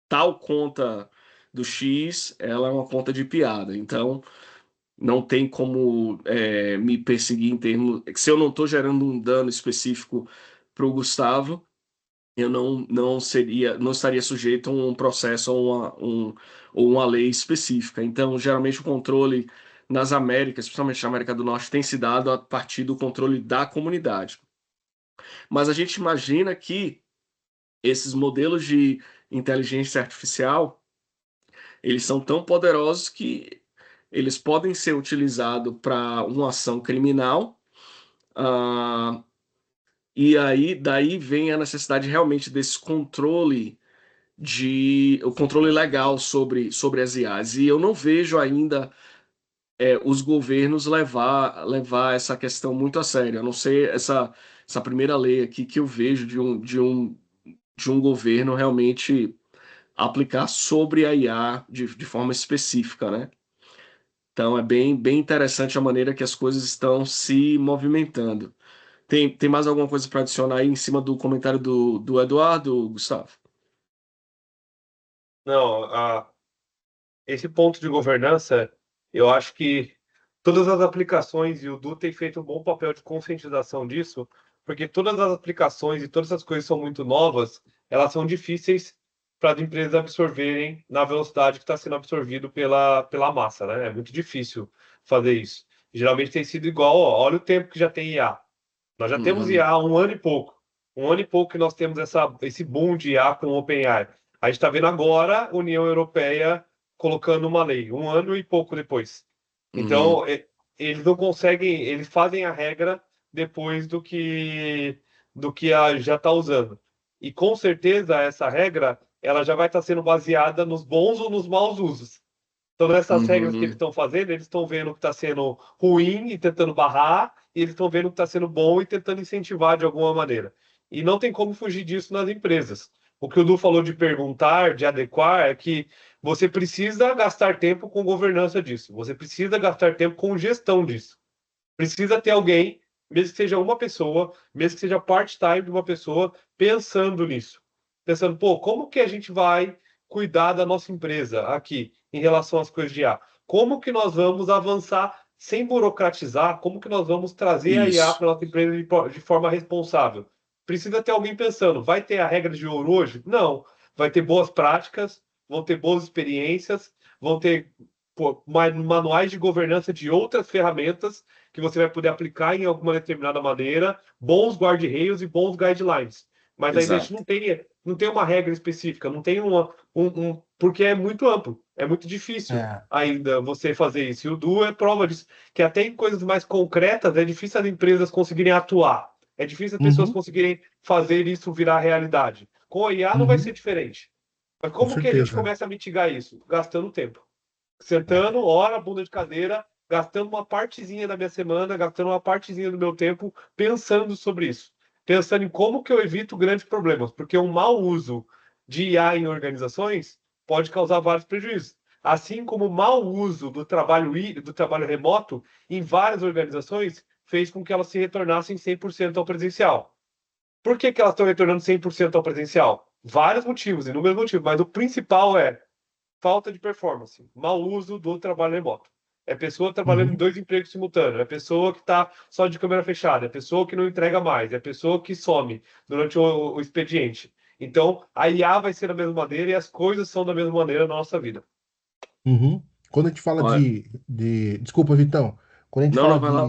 tal conta do X, ela é uma conta de piada. Então, não tem como me perseguir em termos. Se eu não estou gerando um dano específico para o Gustavo, eu não estaria sujeito a um processo ou uma lei específica. Então, geralmente o controle nas Américas, principalmente na América do Norte, tem se dado a partir do controle da comunidade. Mas a gente imagina que esses modelos de inteligência artificial, eles são tão poderosos que eles podem ser utilizados para uma ação criminal, ah, e aí daí vem a necessidade realmente desse controle o controle legal sobre as IAs. E eu não vejo ainda os governos levar essa questão muito a sério. A não ser essa primeira lei aqui que eu vejo de um governo realmente aplicar sobre a IA de forma específica, né? Então é bem interessante a maneira que as coisas estão se movimentando. Tem mais alguma coisa para adicionar aí em cima do comentário do Eduardo, Gustavo? Não, esse ponto de governança, eu acho que todas as aplicações, e o Du tem feito um bom papel de conscientização disso, porque todas as aplicações e todas as coisas são muito novas, elas são difíceis para as empresas absorverem na velocidade que está sendo absorvido pela massa, né? É muito difícil fazer isso. Geralmente tem sido igual, ó, olha o tempo que já tem IA. Nós já temos Uhum, IA há um ano e pouco. Um ano e pouco que nós temos esse boom de IA com o OpenAI. A gente está vendo agora a União Europeia colocando uma lei, um ano e pouco depois. uhum, Então, eles não conseguem, eles fazem a regra depois do que já está usando. E com certeza essa regra ela já vai estar sendo baseada nos bons ou nos maus usos. Então, nessas regras que eles uhum. estão fazendo, eles estão vendo o que está sendo ruim e tentando barrar, e eles estão vendo o que está sendo bom e tentando incentivar de alguma maneira. E não tem como fugir disso nas empresas. O que o Du falou de perguntar, de adequar, é que você precisa gastar tempo com governança disso. Você precisa gastar tempo com gestão disso. Precisa ter alguém, mesmo que seja uma pessoa, mesmo que seja part-time de uma pessoa, pensando nisso. Pensando, pô, como que a gente vai cuidar da nossa empresa aqui em relação às coisas de IA? Como que nós vamos avançar sem burocratizar? Como que nós vamos trazer a IA Isso, para a nossa empresa de forma responsável? Precisa ter alguém pensando, vai ter a regra de ouro hoje? Não. Vai ter boas práticas, vão ter boas experiências, vão ter pô, manuais de governança de outras ferramentas que você vai poder aplicar em alguma determinada maneira, bons guardrails e bons guidelines. Mas ainda a gente exato. não tem uma regra específica, não tem porque é muito amplo, é muito difícil É. ainda você fazer isso. E o Du é prova disso, que até em coisas mais concretas é difícil as empresas conseguirem atuar, é difícil as pessoas Uhum, conseguirem fazer isso virar realidade. Com a IA não vai ser uhum, diferente. Mas com como que a gente certeza. começa a mitigar isso? Gastando tempo. É. Sentando, hora, bunda de cadeira, gastando uma partezinha da minha semana, gastando uma partezinha do meu tempo pensando sobre isso. Pensando em como que eu evito grandes problemas, porque um mau uso de IA em organizações pode causar vários prejuízos. Assim como o mau uso do trabalho remoto em várias organizações fez com que elas se retornassem 100% ao presencial. Por que que elas estão retornando 100% ao presencial? Vários motivos, inúmeros motivos, mas o principal é falta de performance, mau uso do trabalho remoto. É pessoa trabalhando em Uhum, 2 empregos simultâneos, é pessoa que está só de câmera fechada, é pessoa que não entrega mais, é pessoa que some durante o expediente. Então, a IA vai ser da mesma maneira e as coisas são da mesma maneira na nossa vida. uhum. Quando a gente fala Olha, Desculpa, Vitão. não, não, vai lá.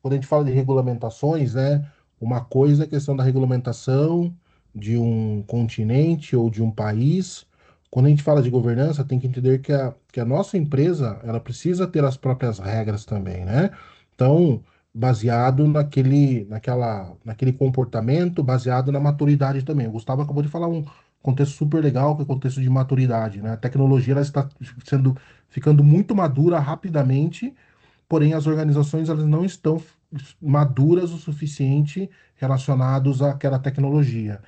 Quando a gente fala de regulamentações, né? Uma coisa é a questão da regulamentação de um continente ou de um país. Quando a gente fala de governança, tem que entender que a nossa empresa, ela precisa ter as próprias regras também, né? Então, baseado naquele comportamento, baseado na maturidade também. O Gustavo acabou de falar um contexto super legal, que é o contexto de maturidade, né? A tecnologia, ela está ficando muito madura rapidamente, porém as organizações elas não estão maduras o suficiente relacionados àquela tecnologia.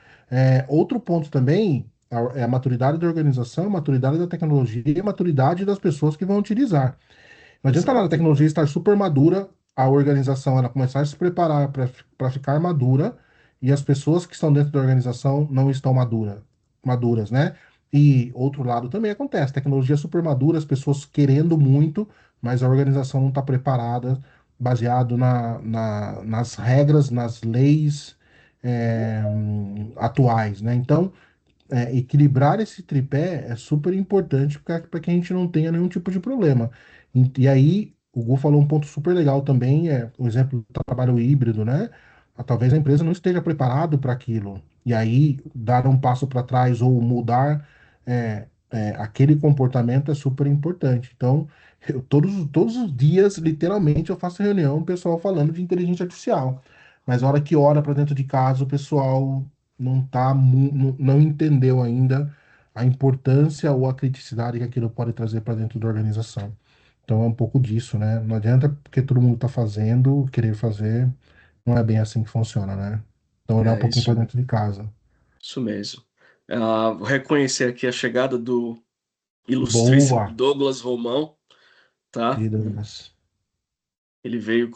Outro ponto também é a maturidade da organização, a maturidade da tecnologia e a maturidade das pessoas que vão utilizar. Não adianta nada a Exato. tecnologia estar super madura, a organização ela começar a se preparar para ficar madura e as pessoas que estão dentro da organização não estão maduras, né? E outro lado também acontece, tecnologia super madura, as pessoas querendo muito, mas a organização não está preparada, baseado nas regras, nas leis atuais, né? Então, equilibrar esse tripé é super importante para que a gente não tenha nenhum tipo de problema. E aí, o Gu falou um ponto super legal também, o exemplo do trabalho híbrido, né? Talvez a empresa não esteja preparado para aquilo. E aí, dar um passo para trás ou mudar aquele comportamento é super importante. Então, todos os dias, literalmente, eu faço reunião, o pessoal falando de inteligência artificial. Mas a hora que olha para dentro de casa, o pessoal não entendeu ainda a importância ou a criticidade que aquilo pode trazer para dentro da organização. Então é um pouco disso, né? Não adianta porque todo mundo está fazendo, querer fazer, não é bem assim que funciona, né? Então olhar um É pouquinho para dentro de casa. isso mesmo. Vou reconhecer aqui a chegada do ilustríssimo Boa, Douglas Romão, tá? Douglas. Ele veio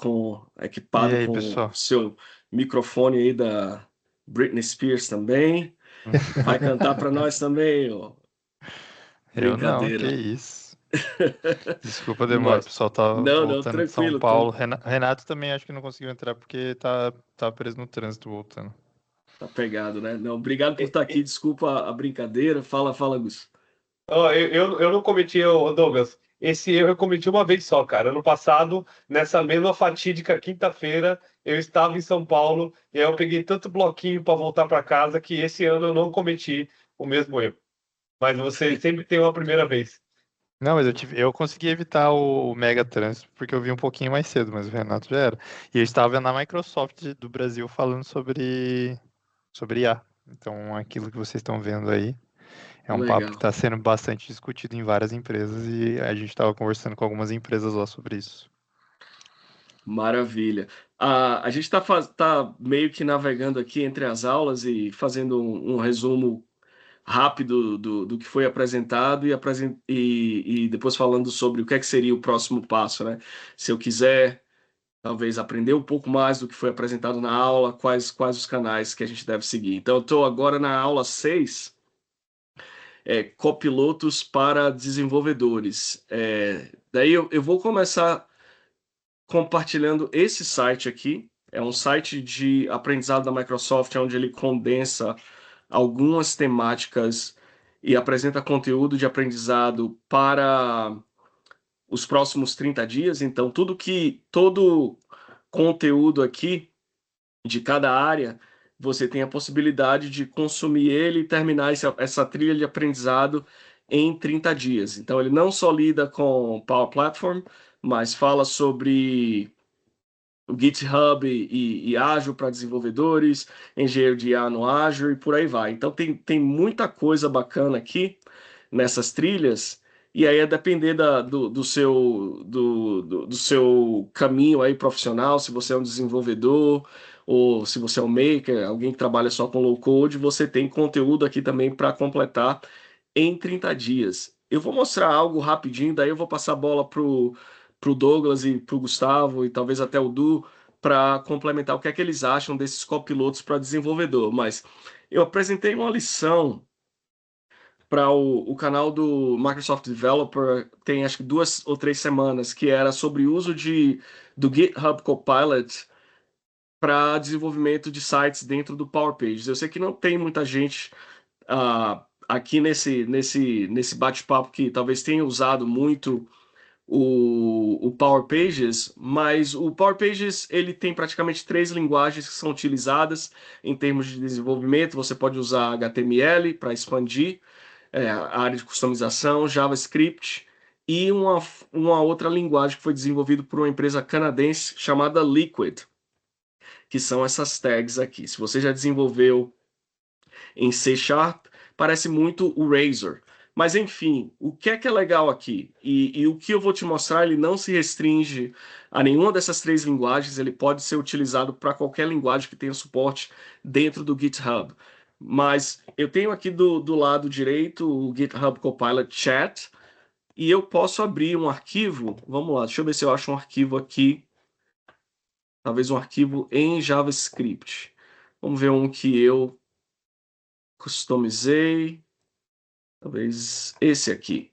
E equipado aí, com pessoal? seu microfone aí da Britney Spears também. Vai cantar para nós também, ó. Eu não, que Brincadeira. isso. Desculpa a demora, o Mas pessoal tá não, voltando de São tranquilo, Paulo. Renato também acho que não conseguiu entrar porque tá preso no trânsito voltando. tá pegado, né? Não, obrigado por estar aqui. Desculpa a brincadeira. Fala, Gus. Ó, eu não cometi, ô, Douglas. Esse erro eu cometi uma vez só, cara. Ano passado, nessa mesma fatídica quinta-feira, eu estava em São Paulo e aí eu peguei tanto bloquinho para voltar para casa que esse ano eu não cometi o mesmo erro. Mas você sempre tem uma primeira vez. Não, mas eu consegui evitar o mega trânsito porque eu vi um pouquinho mais cedo, mas o Renato já era. E eu estava na Microsoft do Brasil falando sobre IA. Então, aquilo que vocês estão vendo aí é um papo que Legal. está sendo bastante discutido em várias empresas e a gente estava conversando com algumas empresas lá sobre isso. Maravilha. A gente tá meio que navegando aqui entre as aulas e fazendo um resumo rápido do que foi apresentado e depois falando sobre o que é que seria o próximo passo, né? Se eu quiser, talvez, aprender um pouco mais do que foi apresentado na aula, quais os canais que a gente deve seguir. Então, eu estou agora na aula 6, copilotos para desenvolvedores. Daí eu vou começar compartilhando esse site aqui. É um site de aprendizado da Microsoft, onde ele condensa algumas temáticas e apresenta conteúdo de aprendizado para os próximos 30 dias. Então, todo conteúdo aqui de cada área, você tem a possibilidade de consumir ele e terminar essa trilha de aprendizado em 30 dias. Então, ele não só lida com Power Platform, mas fala sobre o GitHub e Azure para desenvolvedores, engenheiro de IA no Azure e por aí vai. Então tem muita coisa bacana aqui nessas trilhas, e aí é depender do seu caminho aí profissional, se você é um desenvolvedor ou se você é um maker, alguém que trabalha só com low code, você tem conteúdo aqui também para completar em 30 dias. Eu vou mostrar algo rapidinho, daí eu vou passar a bola pro Douglas e pro Gustavo e talvez até o Du para complementar o que é que eles acham desses copilotos para desenvolvedor. Mas eu apresentei uma lição para o canal do Microsoft Developer tem acho que 2 ou 3 semanas, que era sobre o uso do GitHub Copilot para desenvolvimento de sites dentro do Power Pages. Eu sei que não tem muita gente aqui nesse bate-papo que talvez tenha usado muito o Power Pages, mas o Power Pages ele tem praticamente 3 linguagens que são utilizadas em termos de desenvolvimento. Você pode usar HTML para expandir a área de customização, JavaScript e uma outra linguagem que foi desenvolvida por uma empresa canadense chamada Liquid, que são essas tags aqui. Se você já desenvolveu em C Sharp, parece muito o Razor. Mas enfim, o que é legal aqui? E o que eu vou te mostrar, ele não se restringe a nenhuma dessas 3 linguagens, ele pode ser utilizado para qualquer linguagem que tenha suporte dentro do GitHub. Mas eu tenho aqui do lado direito o GitHub Copilot Chat, e eu posso abrir um arquivo. Vamos lá, deixa eu ver se eu acho um arquivo aqui. Talvez um arquivo em JavaScript. Vamos ver um que eu customizei. Talvez esse aqui.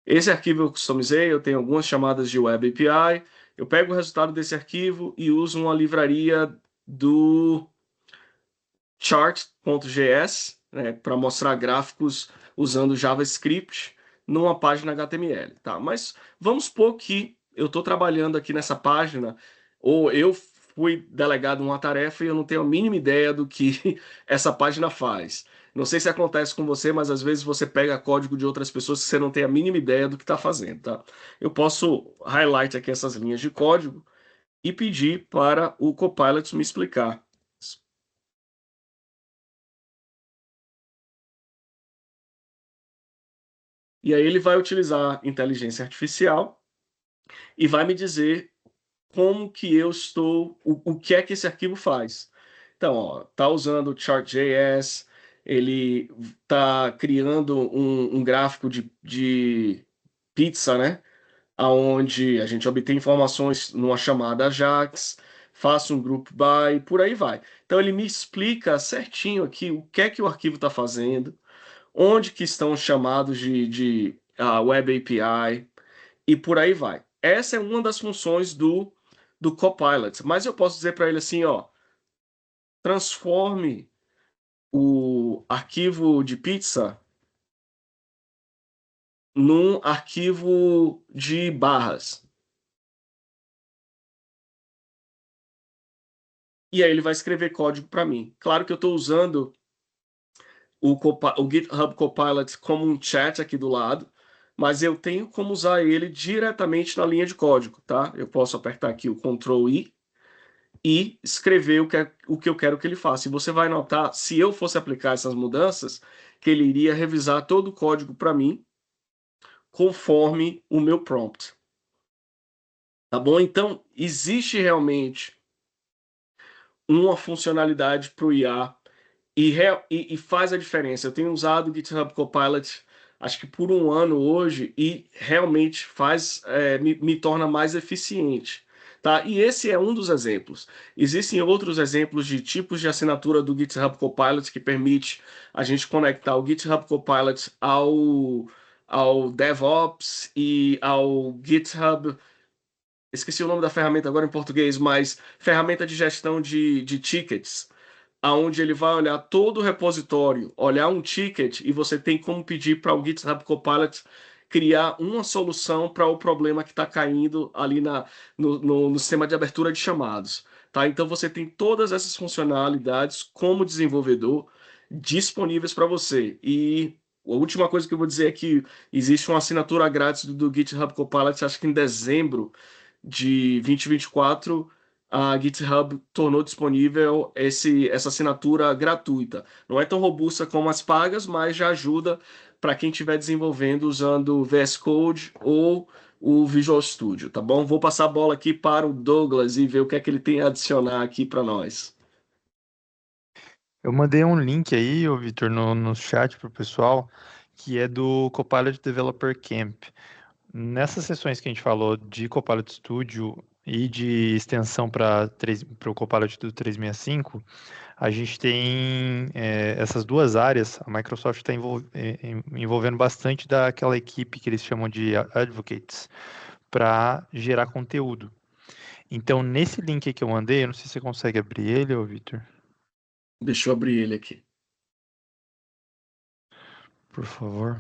Esse arquivo eu customizei, eu tenho algumas chamadas de Web API. Eu pego o resultado desse arquivo e uso uma livraria do chart.js, né, para mostrar gráficos usando JavaScript numa página HTML, tá? Mas vamos supor que eu estou trabalhando aqui nessa página, ou eu fui delegado uma tarefa e eu não tenho a mínima ideia do que essa página faz. Não sei se acontece com você, mas às vezes você pega código de outras pessoas que você não tem a mínima ideia do que está fazendo, tá? Eu posso highlight aqui essas linhas de código e pedir para o Copilot me explicar. E aí ele vai utilizar inteligência artificial e vai me dizer como que eu estou, o que é que esse arquivo faz. Então, ó, tá usando o Chart.js, ele tá criando um gráfico de pizza, né? Aonde a gente obtém informações numa chamada Ajax, faço um group by, por aí vai. Então ele me explica certinho aqui o que é que o arquivo está fazendo, onde que estão os chamados de Web API e por aí vai. Essa é uma das funções do Copilot, mas eu posso dizer para ele assim, ó, transforme o arquivo de pizza num arquivo de barras. E aí ele vai escrever código para mim. Claro que eu estou usando o GitHub Copilot como um chat aqui do lado, mas eu tenho como usar ele diretamente na linha de código, tá? Eu posso apertar aqui o Ctrl I e escrever o que eu quero que ele faça. E você vai notar, se eu fosse aplicar essas mudanças, que ele iria revisar todo o código para mim, conforme o meu prompt. Tá bom? Então, existe realmente uma funcionalidade para o IA e faz a diferença. Eu tenho usado o GitHub Copilot acho que por um ano hoje e realmente me torna mais eficiente. Tá? E esse é um dos exemplos. Existem outros exemplos de tipos de assinatura do GitHub Copilot que permite a gente conectar o GitHub Copilot ao DevOps e ao GitHub. Esqueci o nome da ferramenta agora em português, mas ferramenta de gestão de tickets, aonde ele vai olhar todo o repositório, olhar um ticket e você tem como pedir para o GitHub Copilot criar uma solução para o problema que está caindo ali no sistema de abertura de chamados. Tá? Então você tem todas essas funcionalidades como desenvolvedor disponíveis para você. E a última coisa que eu vou dizer é que existe uma assinatura grátis do GitHub Copilot, acho que em dezembro de 2024 a GitHub tornou disponível essa assinatura gratuita. Não é tão robusta como as pagas, mas já ajuda para quem estiver desenvolvendo usando o VS Code ou o Visual Studio, tá bom? Vou passar a bola aqui para o Douglas e ver o que é que ele tem a adicionar aqui para nós. Eu mandei um link aí, ô Vitor, no chat para o pessoal, que é do Copilot Developer Camp. Nessas sessões que a gente falou de Copilot Studio e de extensão para o Copilot do 365, a gente tem essas duas áreas. A Microsoft está envolvendo bastante daquela equipe que eles chamam de advocates para gerar conteúdo. Então, nesse link que eu mandei, eu não sei se você consegue abrir ele, ô Vitor. Deixa eu abrir ele aqui. Por favor.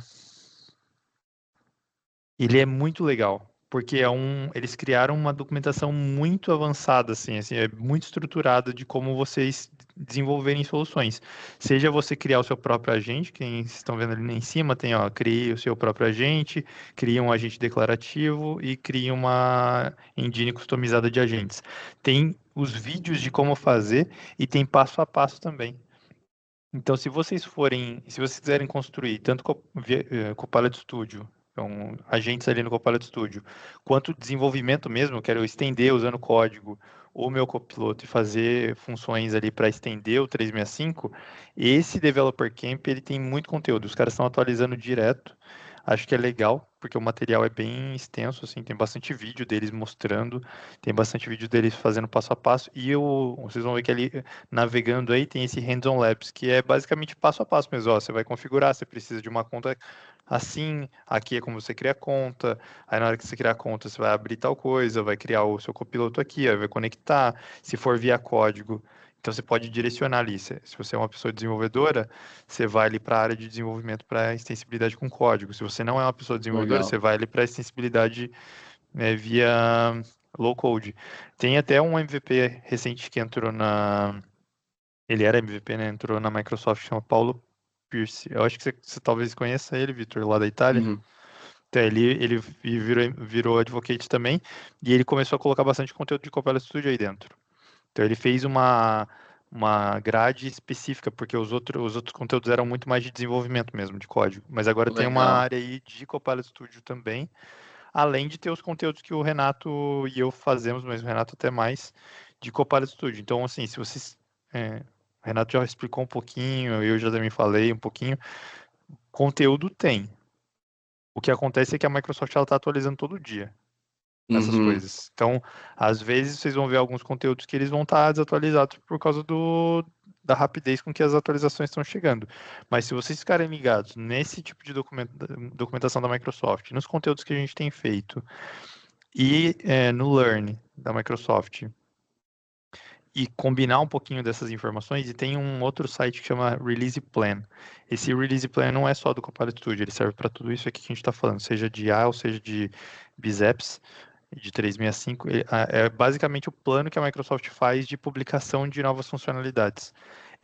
Ele é muito legal, porque eles criaram uma documentação muito avançada, assim, é muito estruturada de como vocês desenvolverem soluções. Seja você criar o seu próprio agente, quem vocês estão vendo ali em cima tem, ó, crie o seu próprio agente, crie um agente declarativo e crie uma engine customizada de agentes. Tem os vídeos de como fazer e tem passo a passo também. Então, se vocês quiserem construir tanto Copilot Studio, então, agentes ali no Copilot Studio, quanto desenvolvimento mesmo, eu quero estender usando código o meu copiloto e fazer funções ali para estender o 365, esse Developer Camp ele tem muito conteúdo, os caras estão atualizando direto. Acho que é legal, porque o material é bem extenso, assim, tem bastante vídeo deles mostrando, tem bastante vídeo deles fazendo passo a passo, e vocês vão ver que ali, navegando aí, tem esse Hands-on Labs, que é basicamente passo a passo mesmo, ó, você vai configurar, você precisa de uma conta assim, aqui é como você cria a conta, aí na hora que você criar a conta, você vai abrir tal coisa, vai criar o seu copiloto aqui, aí vai conectar, se for via código, então você pode direcionar ali, se você é uma pessoa desenvolvedora, você vai ali para a área de desenvolvimento para extensibilidade com código. Se você não é uma pessoa desenvolvedora, você Legal. vai ali para extensibilidade via low code. Tem até um MVP recente que entrou na. Ele era MVP, né? Entrou na Microsoft, chama Paulo Pierce. Eu acho que você talvez conheça ele, Vitor, lá da Itália. Uhum. Então, ele virou advocate também, e ele começou a colocar bastante conteúdo de Copilot Studio aí dentro. Então ele fez uma grade específica, porque os outros conteúdos eram muito mais de desenvolvimento mesmo, de código. Mas agora tem uma Legal. área aí de Copilot Studio também, além de ter os conteúdos que o Renato e eu fazemos, mas o Renato até mais, de Copilot Studio. Então, assim, se vocês... o Renato já explicou um pouquinho, eu já também falei um pouquinho. Conteúdo tem. O que acontece é que a Microsoft está atualizando todo dia essas Uhum. coisas. Então, às vezes vocês vão ver alguns conteúdos que eles vão estar desatualizados por causa da rapidez com que as atualizações estão chegando. Mas se vocês ficarem ligados nesse tipo de documentação da Microsoft, nos conteúdos que a gente tem feito e no Learn da Microsoft, e combinar um pouquinho dessas informações, e tem um outro site que chama Release Plan. Esse Release Plan não é só do Copilot Studio, ele serve para tudo isso aqui que a gente está falando, seja de IA ou seja de Bizeps, de 365, é basicamente o plano que a Microsoft faz de publicação de novas funcionalidades.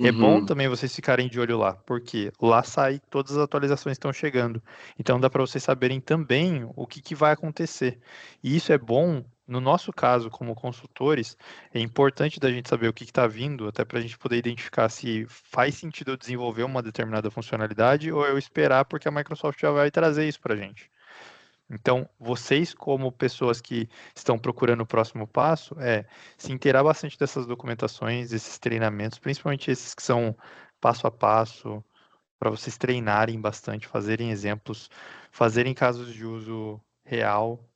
É bom Uhum. também vocês ficarem de olho lá, porque lá sai todas as atualizações que estão chegando. Então dá para vocês saberem também o que vai acontecer. E isso é bom, no nosso caso, como consultores, é importante da gente saber o que está vindo, até para a gente poder identificar se faz sentido eu desenvolver uma determinada funcionalidade ou eu esperar porque a Microsoft já vai trazer isso para a gente. Então, vocês, como pessoas que estão procurando o próximo passo, se inteirar bastante dessas documentações, desses treinamentos, principalmente esses que são passo a passo, para vocês treinarem bastante, fazerem exemplos, fazerem casos de uso real.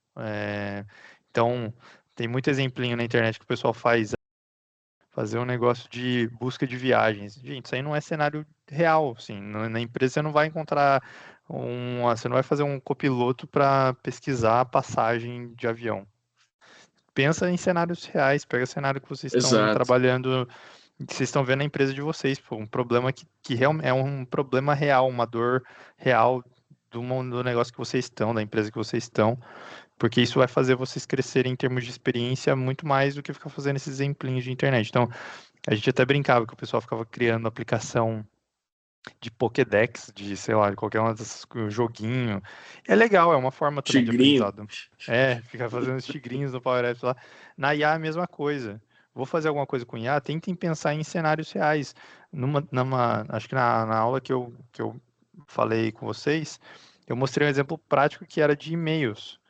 Então, tem muito exemplinho na internet que o pessoal faz, fazer um negócio de busca de viagens. Gente, isso aí não é cenário real, assim, na empresa você não vai encontrar você não vai fazer um copiloto para pesquisar a passagem de avião. Pensa em cenários reais, pega o cenário que vocês estão Exato. trabalhando, que vocês estão vendo na empresa de vocês, pô, um problema que realmente é um problema real, uma dor real do negócio que vocês estão, da empresa que vocês estão, porque isso vai fazer vocês crescerem em termos de experiência muito mais do que ficar fazendo esses exemplinhos de internet. Então, a gente até brincava que o pessoal ficava criando aplicação de Pokédex, de, sei lá, de qualquer uma dessas joguinho. É legal, é uma forma também de Tigrinho. aprendizado. Ficar fazendo os tigrinhos no Power Apps lá. Na IA é a mesma coisa. Vou fazer alguma coisa com IA, tentem pensar em cenários reais. Acho que na aula que eu falei com vocês, eu mostrei um exemplo prático que era de e-mails.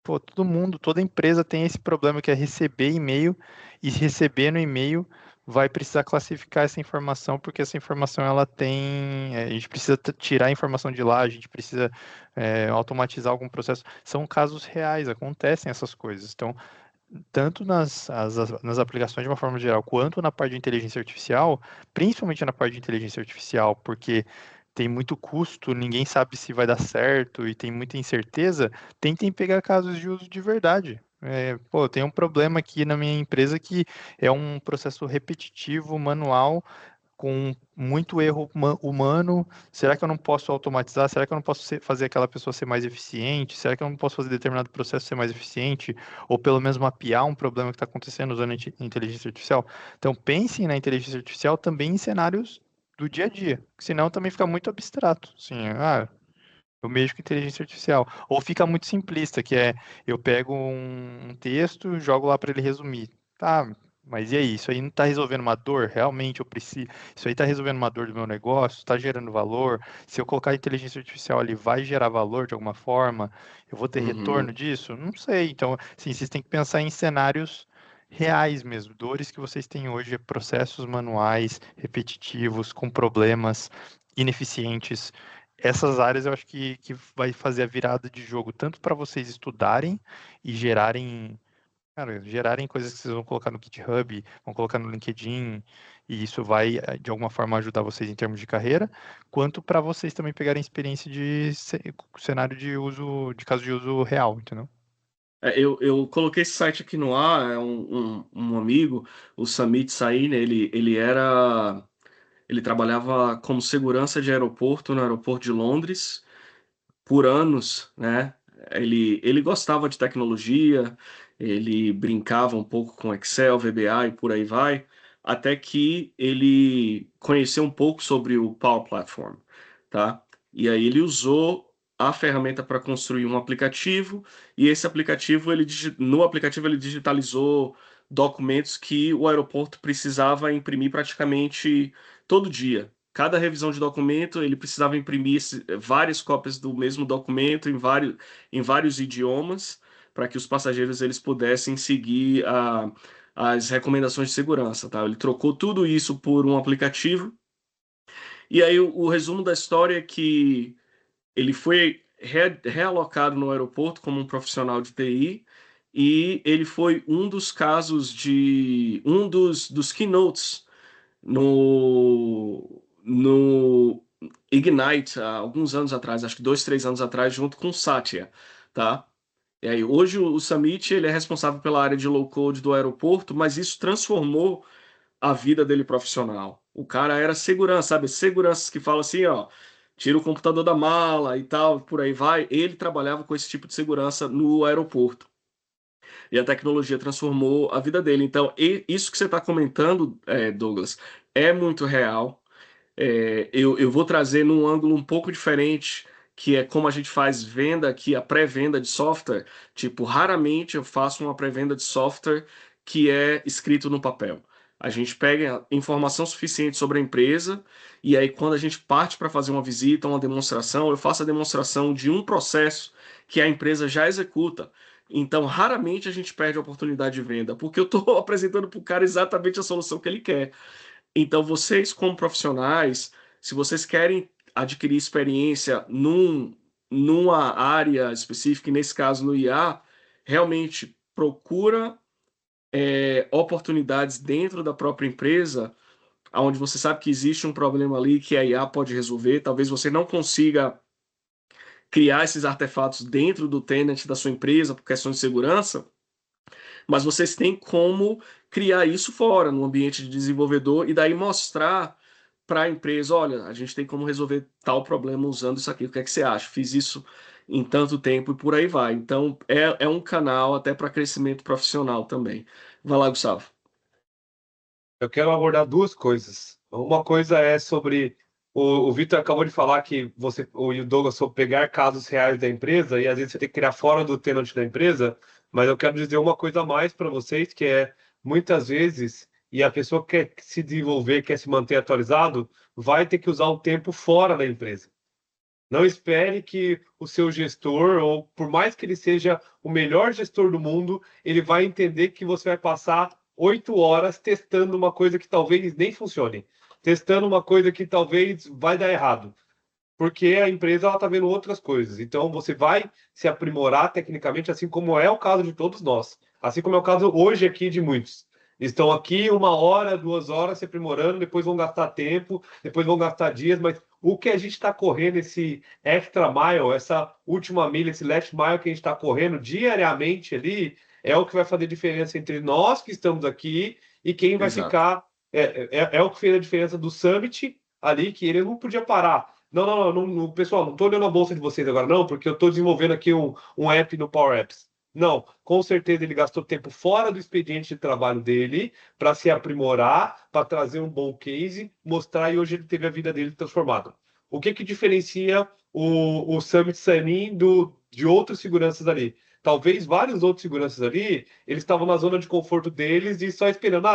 Pô, toda empresa tem esse problema que é receber e-mail, e receber no e-mail vai precisar classificar essa informação, porque essa informação ela tem. A gente precisa tirar a informação de lá, a gente precisa automatizar algum processo. São casos reais, acontecem essas coisas. Então, tanto nas aplicações de uma forma geral, quanto na parte de inteligência artificial, principalmente na parte de inteligência artificial, porque tem muito custo, ninguém sabe se vai dar certo e tem muita incerteza, tentem pegar casos de uso de verdade. Tem um problema aqui na minha empresa que é um processo repetitivo, manual, com muito erro humano. Será que eu não posso automatizar? Será que eu não posso fazer aquela pessoa ser mais eficiente? Será que eu não posso fazer determinado processo ser mais eficiente? Ou pelo menos mapear um problema que está acontecendo usando inteligência artificial? Então, pensem na inteligência artificial também em cenários do dia a dia, senão também fica muito abstrato. Assim, eu mexo com inteligência artificial. Ou fica muito simplista, que é eu pego um texto, jogo lá para ele resumir. Tá, mas e aí? Isso aí não está resolvendo uma dor? Realmente eu preciso. Isso aí está resolvendo uma dor do meu negócio? Está gerando valor? Se eu colocar inteligência artificial ali, vai gerar valor de alguma forma? Eu vou ter retorno Uhum. disso? Não sei. Então, assim, vocês têm que pensar em cenários reais mesmo, dores que vocês têm hoje, processos manuais, repetitivos, com problemas, ineficientes. essas áreas eu acho que vai fazer a virada de jogo, tanto para vocês estudarem e gerarem, cara, gerarem coisas que vocês vão colocar no GitHub, vão colocar no LinkedIn, e isso vai, de alguma forma, ajudar vocês em termos de carreira, quanto para vocês também pegarem experiência de cenário de uso, de caso de uso real, entendeu? Eu coloquei esse site aqui no ar, é um amigo, o Samit Saini, ele trabalhava como segurança de aeroporto no aeroporto de Londres por anos, né? Ele gostava de tecnologia, ele brincava um pouco com Excel, VBA e por aí vai, até que ele conheceu um pouco sobre o Power Platform, tá? E aí ele usou a ferramenta para construir um aplicativo, e esse aplicativo, no aplicativo ele digitalizou documentos que o aeroporto precisava imprimir praticamente todo dia. Cada revisão de documento, ele precisava imprimir várias cópias do mesmo documento em vários idiomas, para que os passageiros eles pudessem seguir as recomendações de segurança, tá? Ele trocou tudo isso por um aplicativo. E aí o resumo da história é que ele foi realocado no aeroporto como um profissional de TI, e ele foi um dos casos de dos keynotes no Ignite, há alguns anos atrás, acho que 2, 3 anos atrás, junto com o Satya, tá? E aí, hoje o Samit, ele é responsável pela área de low code do aeroporto, mas isso transformou a vida dele profissional. O cara era segurança, sabe? Seguranças que fala assim, ó, tira o computador da mala e tal, por aí vai. Ele trabalhava com esse tipo de segurança no aeroporto. E a tecnologia transformou a vida dele. Então, isso que você está comentando, Douglas, é muito real. Eu vou trazer num ângulo um pouco diferente, que é como a gente faz venda aqui, a pré-venda de software. Tipo, raramente eu faço uma pré-venda de software que é escrito no papel. A gente pega informação suficiente sobre a empresa, e aí quando a gente parte para fazer uma visita, uma demonstração, eu faço a demonstração de um processo que a empresa já executa. Então, raramente a gente perde a oportunidade de venda, porque eu estou apresentando para o cara exatamente a solução que ele quer. Então, vocês, como profissionais, se vocês querem adquirir experiência numa área específica, e nesse caso no IA, realmente procura oportunidades dentro da própria empresa, onde você sabe que existe um problema ali que a IA pode resolver. Talvez você não consiga criar esses artefatos dentro do tenant da sua empresa por questões de segurança, mas vocês têm como criar isso fora, no ambiente de desenvolvedor, e daí mostrar para a empresa, olha, a gente tem como resolver tal problema usando isso aqui, o que é que você acha? Fiz isso em tanto tempo e por aí vai. Então, é um canal até para crescimento profissional também. Vai lá, Gustavo. Eu quero abordar duas coisas. Uma coisa é sobre o Vitor acabou de falar que o Douglas for pegar casos reais da empresa e às vezes você tem que criar fora do tenant da empresa, mas eu quero dizer uma coisa a mais para vocês, que é muitas vezes, e a pessoa quer se desenvolver, quer se manter atualizado, vai ter que usar o tempo fora da empresa. Não espere que o seu gestor, ou por mais que ele seja o melhor gestor do mundo, ele vai entender que você vai passar 8 horas testando uma coisa que talvez nem funcione, testando uma coisa que talvez vai dar errado, porque a empresa está vendo outras coisas. Então, você vai se aprimorar tecnicamente, assim como é o caso de todos nós, assim como é o caso hoje aqui de muitos. Estão aqui 1 hora, 2 horas se aprimorando, depois vão gastar tempo, depois vão gastar dias, mas o que a gente está correndo, esse extra mile, essa última milha, esse last mile que a gente está correndo diariamente ali, é o que vai fazer diferença entre nós que estamos aqui e quem vai Exato. ficar. É o que fez a diferença do Summit ali, que ele não podia parar. Não, pessoal, não estou olhando a bolsa de vocês agora, não, porque eu estou desenvolvendo aqui um app no Power Apps. Não, com certeza ele gastou tempo fora do expediente de trabalho dele para se aprimorar, para trazer um bom case, mostrar, e hoje ele teve a vida dele transformada. O que diferencia o Summit Sanin de outros seguranças ali? Talvez vários outros seguranças ali, eles estavam na zona de conforto deles e só esperando,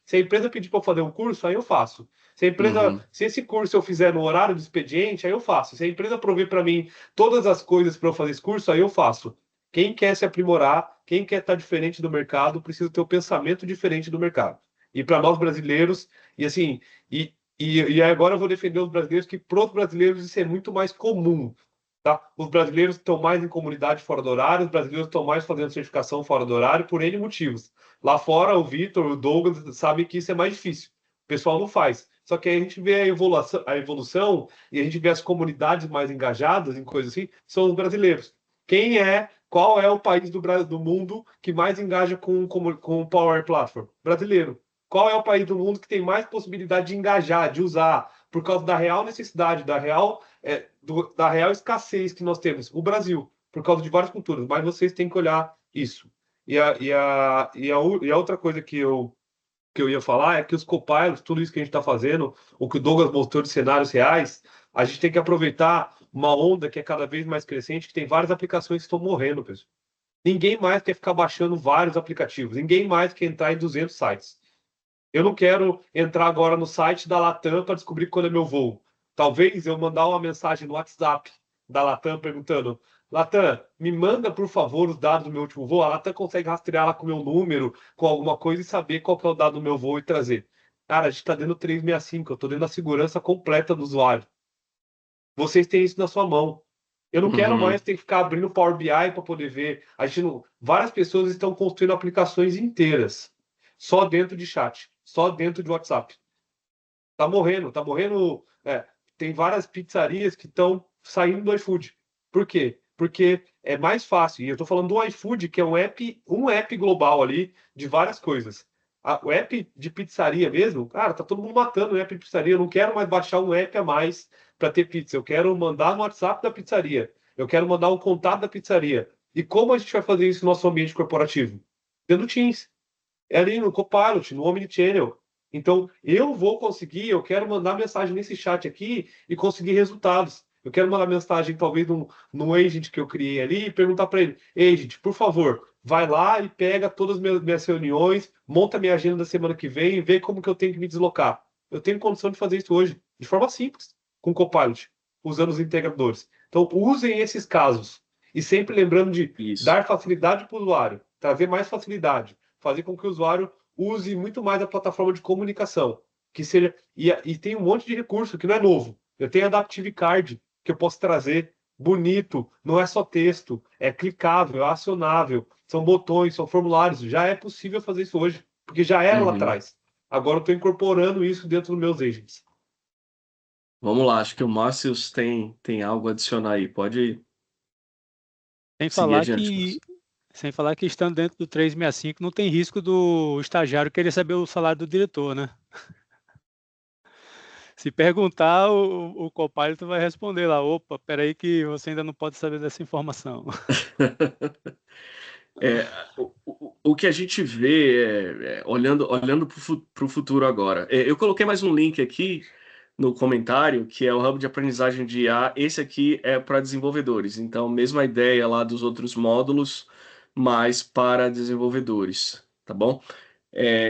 se a empresa pedir para eu fazer um curso, aí eu faço. Se esse curso eu fizer no horário do expediente, aí eu faço. Se a empresa prover para mim todas as coisas para eu fazer esse curso, aí eu faço. Quem quer se aprimorar, quem quer estar diferente do mercado, precisa ter um pensamento diferente do mercado. E para nós brasileiros, e assim, e E agora eu vou defender os brasileiros, que para os brasileiros isso é muito mais comum. Tá? Os brasileiros estão mais em comunidade fora do horário, os brasileiros estão mais fazendo certificação fora do horário por N motivos. Lá fora, o Vitor, o Douglas sabem que isso é mais difícil. O pessoal não faz. Só que aí a gente vê a evolução e a gente vê as comunidades mais engajadas em coisas assim, são os brasileiros. Qual é o país do mundo que mais engaja com o Power Platform? Brasileiro. Qual é o país do mundo que tem mais possibilidade de engajar, de usar, por causa da real necessidade, da real escassez que nós temos? O Brasil, por causa de várias culturas. Mas vocês têm que olhar isso. E a outra coisa que eu ia falar é que os copilots, tudo isso que a gente está fazendo, o que o Douglas mostrou de cenários reais, a gente tem que aproveitar uma onda que é cada vez mais crescente, que tem várias aplicações que estão morrendo, pessoal. Ninguém mais quer ficar baixando vários aplicativos. Ninguém mais quer entrar em 200 sites. Eu não quero entrar agora no site da Latam para descobrir quando é meu voo. Talvez eu mandar uma mensagem no WhatsApp da Latam perguntando: Latam, me manda, por favor, os dados do meu último voo. A Latam consegue rastrear lá com o meu número, com alguma coisa e saber qual que é o dado do meu voo e trazer. Cara, a gente está dentro do 365, eu estou dentro da segurança completa do usuário. Vocês têm isso na sua mão. Eu não quero mais ter que ficar abrindo Power BI para poder ver. Várias pessoas estão construindo aplicações inteiras só dentro de chat, só dentro de WhatsApp. Tá morrendo, tá morrendo. Tem várias pizzarias que estão saindo do iFood. Por quê? Porque é mais fácil. E eu estou falando do iFood, que é um app global ali de várias coisas. O app de pizzaria mesmo, cara, tá todo mundo matando o app de pizzaria. Eu não quero mais baixar um app a mais para ter pizza. Eu quero mandar no WhatsApp da pizzaria. Eu quero mandar um contato da pizzaria. E como a gente vai fazer isso no nosso ambiente corporativo? Dentro do Teams. É ali no Copilot, no Omnichannel. Então, eu quero mandar mensagem nesse chat aqui e conseguir resultados. Eu quero mandar mensagem, talvez, no agent que eu criei ali e perguntar para ele: Agent, por favor, vai lá e pega todas as minhas reuniões, monta minha agenda da semana que vem e vê como que eu tenho que me deslocar. Eu tenho condição de fazer isso hoje, de forma simples, com o Copilot, usando os integradores. Então, usem esses casos. E sempre lembrando de dar facilidade para o usuário, trazer mais facilidade, fazer com que o usuário use muito mais a plataforma de comunicação, que seja e tem um monte de recurso que não é novo. Eu tenho Adaptive Card que eu posso trazer bonito, não é só texto, é clicável, é acionável, são botões, são formulários. Já é possível fazer isso hoje, porque já era lá atrás. Agora eu estou incorporando isso dentro dos meus agents. Vamos lá, acho que o Márcio tem algo a adicionar aí. Pode Sem seguir falar adiante, que, Márcio. sem falar que estando dentro do 365 não tem risco do estagiário querer saber o salário do diretor, né? Se perguntar, o Copilot vai responder lá: opa, peraí que você ainda não pode saber dessa informação. O que a gente vê, olhando para o futuro agora. Eu coloquei mais um link aqui no comentário, que é o Hub de Aprendizagem de IA. Esse aqui é para desenvolvedores. Então, mesma ideia lá dos outros módulos, mas para desenvolvedores, tá bom?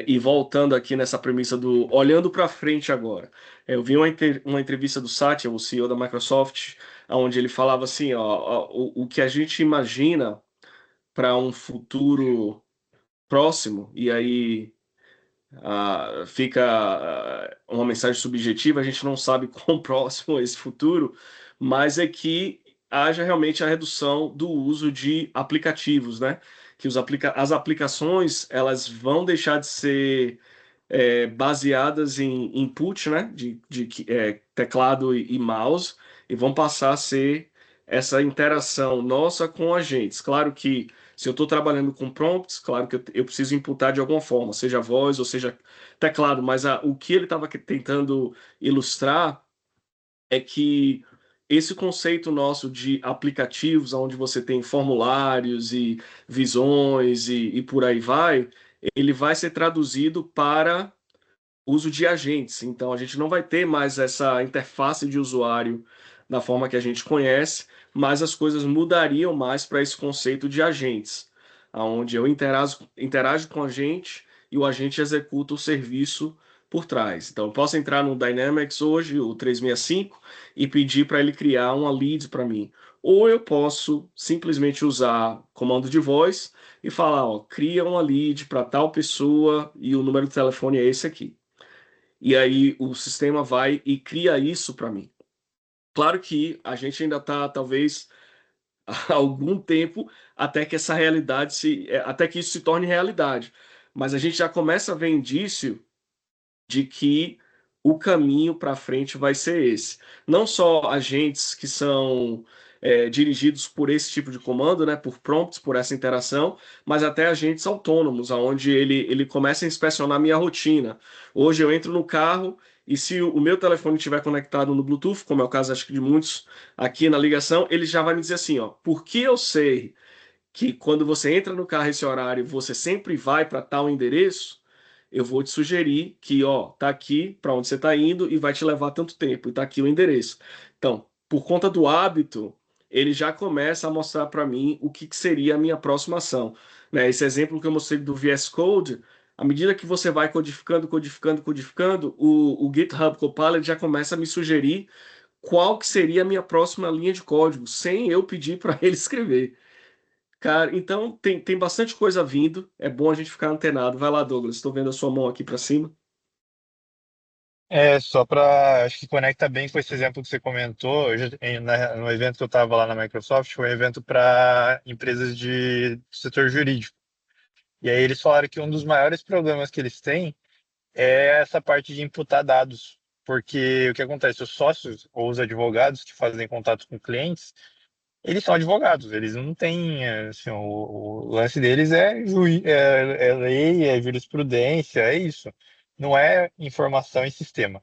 E voltando aqui nessa premissa do olhando para frente agora. Eu vi uma entrevista do Satya, o CEO da Microsoft, onde ele falava assim, o que a gente imagina para um futuro próximo, e aí fica uma mensagem subjetiva, a gente não sabe quão próximo é esse futuro, mas é que haja realmente a redução do uso de aplicativos, né? Que as aplicações elas vão deixar de ser baseadas em input, né? De teclado e mouse, e vão passar a ser essa interação nossa com agentes. Claro que se eu estou trabalhando com prompts, claro que eu preciso imputar de alguma forma, seja voz ou seja teclado, mas o que ele estava tentando ilustrar é que esse conceito nosso de aplicativos, onde você tem formulários e visões e por aí vai, ele vai ser traduzido para uso de agentes. Então, a gente não vai ter mais essa interface de usuário da forma que a gente conhece, mas as coisas mudariam mais para esse conceito de agentes, onde eu interajo com o agente e o agente executa o serviço por trás. Então, eu posso entrar no Dynamics hoje, o 365, e pedir para ele criar uma lead para mim. Ou eu posso simplesmente usar comando de voz e falar, cria uma lead para tal pessoa e o número de telefone é esse aqui. e aí o sistema vai e cria isso para mim. Claro que a gente ainda está, talvez, há algum tempo até que essa realidade até que isso se torne realidade. Mas a gente já começa a ver indício de que o caminho para frente vai ser esse. Não só agentes que são dirigidos por esse tipo de comando, né, por prompts, por essa interação, mas até agentes autônomos, onde ele começa a inspecionar minha rotina. Hoje eu entro no carro e se o meu telefone estiver conectado no Bluetooth, como é o caso acho que de muitos aqui na ligação, ele já vai me dizer assim, ó, porque eu sei que quando você entra no carro esse horário, você sempre vai para tal endereço, eu vou te sugerir que, ó, tá aqui para onde você está indo e vai te levar tanto tempo, e tá aqui o endereço. Então, por conta do hábito, ele já começa a mostrar para mim o que seria a minha próxima ação. Né? Esse exemplo que eu mostrei do VS Code, à medida que você vai codificando, o GitHub Copilot já começa a me sugerir qual que seria a minha próxima linha de código, sem eu pedir para ele escrever. Cara, então tem bastante coisa vindo. É bom a gente ficar antenado. Vai lá, Douglas. Estou vendo a sua mão aqui para cima. Só para. Acho que conecta bem com esse exemplo que você comentou. No evento que eu estava lá na Microsoft, foi um evento para empresas do setor jurídico. E aí eles falaram que um dos maiores problemas que eles têm é essa parte de imputar dados. Porque o que acontece? Os sócios ou os advogados que fazem contato com clientes, eles são advogados, eles não têm, assim, o lance deles é lei, é jurisprudência, é isso. Não é informação em sistema.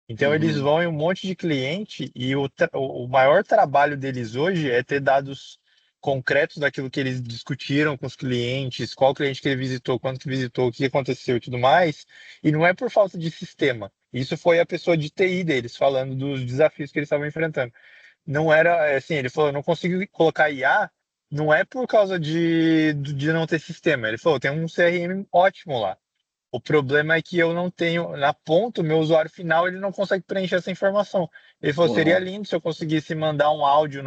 Então eles Uhum. vão em um monte de cliente e o maior trabalho deles hoje é ter dados concretos daquilo que eles discutiram com os clientes, qual cliente que ele visitou, quando que visitou, o que aconteceu e tudo mais. E não é por falta de sistema. Isso foi a pessoa de TI deles falando dos desafios que eles estavam enfrentando. Não era assim, ele falou, eu não consigo colocar IA, não é por causa de não ter sistema. Ele falou, tem um CRM ótimo lá. O problema é que eu não tenho, na ponta, o meu usuário final, ele não consegue preencher essa informação. Ele falou, seria Uau. lindo se eu conseguisse mandar um áudio